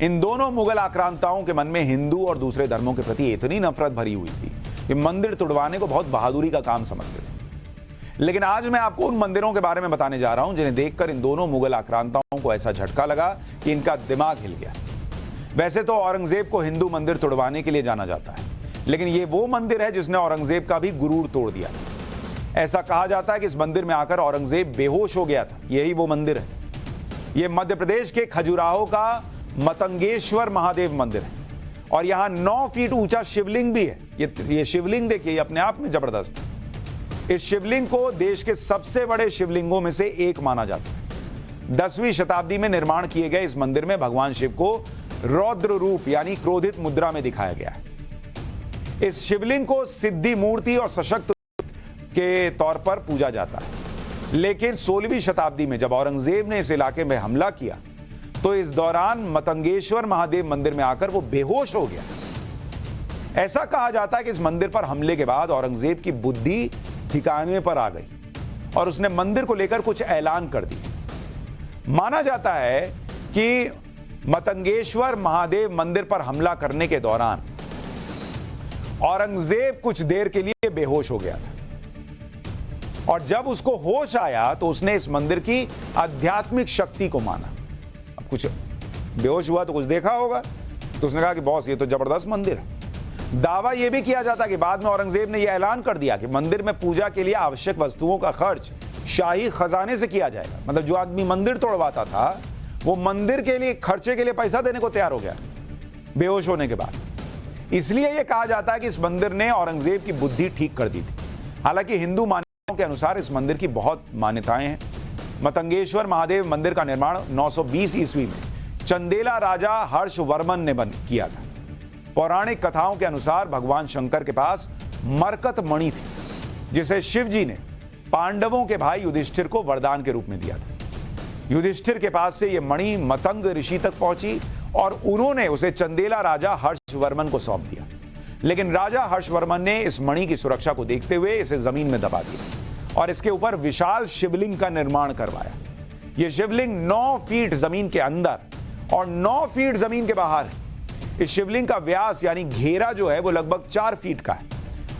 इन दोनों मुगल आक्रांताओं के मन में हिंदू और दूसरे धर्मों के प्रति इतनी नफरत भरी हुई थी कि मंदिर तुड़वाने को बहुत बहादुरी का काम समझते थे। लेकिन आज मैं आपको उन मंदिरों के बारे में बताने जा रहा हूं जिन्हें देखकर इन दोनों मुगल आक्रांताओं को ऐसा झटका लगा कि इनका दिमाग हिल गया। वैसे तो औरंगजेब को हिंदू मंदिर तुड़वाने के लिए जाना जाता है, लेकिन यह वो मंदिर है जिसने औरंगजेब का भी गुरूर तोड़ दिया। ऐसा कहा जाता है कि इस मंदिर में आकर औरंगजेब बेहोश हो गया था। यही वो मंदिर है। यह मध्य प्रदेश के खजुराहो का मतंगेश्वर महादेव मंदिर है और यहां 9 फीट ऊंचा शिवलिंग भी है। ये शिवलिंग देखिए, ये अपने आप में जबरदस्त है। इस शिवलिंग को देश के सबसे बड़े शिवलिंगों में से एक माना जाता है। 10वीं शताब्दी में निर्माण किए गए इस मंदिर में भगवान शिव को रौद्र रूप यानी क्रोधित मुद्रा में दिखाया गया है। इस शिवलिंग को सिद्धि मूर्ति और सशक्त के तौर पर पूजा जाता है। लेकिन 16वीं शताब्दी में जब औरंगजेब ने इस इलाके में हमला किया तो इस दौरान मतंगेश्वर महादेव मंदिर में आकर वो बेहोश हो गया। ऐसा कहा जाता है कि इस मंदिर पर हमले के बाद औरंगजेब की बुद्धि ठिकाने पर आ गई और उसने मंदिर को लेकर कुछ ऐलान कर दिया। माना जाता है कि मतंगेश्वर महादेव मंदिर पर हमला करने के दौरान औरंगजेब कुछ देर के लिए बेहोश हो गया था और जब उसको होश आया तो उसने इस मंदिर की आध्यात्मिक शक्ति को माना। अब कुछ बेहोश हुआ तो कुछ देखा होगा तो उसने कहा कि बॉस ये तो जबरदस्त मंदिर है। दावा यह भी किया जाता कि बाद में औरंगजेब ने यह ऐलान कर दिया कि मंदिर में पूजा के लिए आवश्यक वस्तुओं का खर्च शाही खजाने से किया जाएगा। मतलब जो आदमी मंदिर तोड़वाता था वो मंदिर के लिए खर्चे के लिए पैसा देने को तैयार हो गया बेहोश होने के बाद। इसलिए यह कहा जाता है कि इस मंदिर ने औरंगजेब की बुद्धि ठीक कर दी थी। हालांकि हिंदू मान्यताओं के अनुसार इस मंदिर की बहुत मान्यताएं हैं। मतंगेश्वर महादेव मंदिर का निर्माण 920 ईस्वी में चंदेला राजा हर्षवर्मन ने किया था। पौराणिक कथाओं के अनुसार भगवान शंकर के पास मरकत मणि थी जिसे शिव जी ने पांडवों के भाई युधिष्ठिर को वरदान के रूप में दिया था। युधिष्ठिर के पास से यह मणि मतंग ऋषि तक पहुंची और उन्होंने उसे चंदेला राजा हर्षवर्मन को सौंप दिया। लेकिन राजा हर्षवर्मन ने इस मणि की सुरक्षा को देखते हुए इसे जमीन में दबा दिया और इसके ऊपर विशाल शिवलिंग का निर्माण करवाया। यह शिवलिंग 9 फीट जमीन के अंदर और 9 फीट जमीन के बाहर है। इस शिवलिंग का व्यास यानी घेरा जो है वो लगभग 4 फीट का है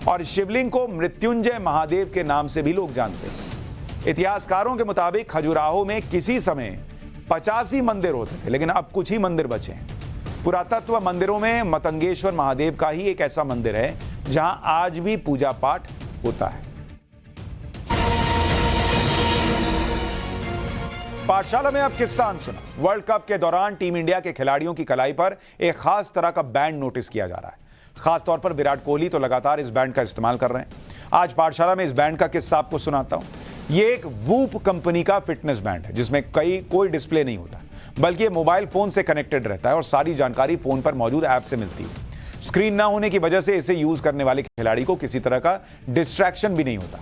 और शिवलिंग को मृत्युंजय महादेव के नाम से भी लोग जानते हैं। इतिहासकारों के मुताबिक खजुराहो में किसी समय 85 मंदिर होते थे, लेकिन अब कुछ ही मंदिर बचे हैं। पुरातत्व मंदिरों में मतंगेश्वर महादेव का ही एक ऐसा मंदिर है जहां आज भी पूजा पाठ होता है। पाठशाला में अब किस्सा सुना। वर्ल्ड कप के दौरान टीम इंडिया के खिलाड़ियों की कलाई पर एक खास तरह का बैंड नोटिस किया जा रहा है। खास तौर पर विराट कोहली तो लगातार इस बैंड का इस्तेमाल कर रहे हैं। आज पाठशाला में इस बैंड का किस्सा आपको सुनाता हूं। यह एक वूप कंपनी का फिटनेस बैंड है जिसमें कोई डिस्प्ले नहीं होता, बल्कि ये मोबाइल फोन से कनेक्टेड रहता है और सारी जानकारी फोन पर मौजूद ऐप से मिलती है। स्क्रीन ना होने की वजह से इसे यूज करने वाले खिलाड़ी को किसी तरह का डिस्ट्रैक्शन भी नहीं होता।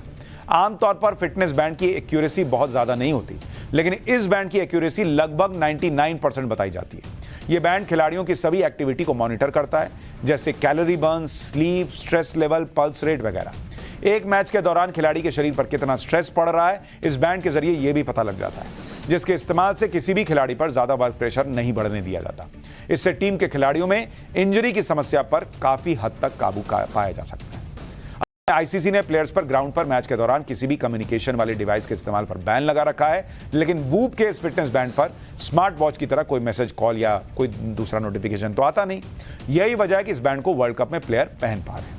आमतौर पर फिटनेस बैंड की एक्यूरेसी बहुत ज्यादा नहीं होती, लेकिन इस बैंड की एक्यूरेसी लगभग 99% बताई जाती है। यह बैंड खिलाड़ियों की सभी एक्टिविटी को मॉनिटर करता है, जैसे calorie burn, sleep, stress level, pulse rate वगैरह। एक मैच के दौरान खिलाड़ी के शरीर पर कितना स्ट्रेस पड़ रहा है इस बैंड के जरिए यह भी पता लग जाता है, जिसके इस्तेमाल से किसी भी खिलाड़ी पर ज्यादा वर्क प्रेशर नहीं बढ़ने दिया जाता। इससे टीम के खिलाड़ियों में इंजरी की समस्या पर काफी हद तक काबू पाया जा सकता है। आईसीसी ने प्लेयर्स पर ग्राउंड पर मैच के दौरान किसी भी कम्युनिकेशन वाले डिवाइस के इस्तेमाल पर बैन लगा रखा है, लेकिन वूप के इस फिटनेस बैंड पर स्मार्ट वॉच की तरह कोई मैसेज, कॉल या कोई दूसरा नोटिफिकेशन तो आता नहीं। यही वजह है कि इस बैंड को वर्ल्ड कप में प्लेयर पहन पा रहे हैं।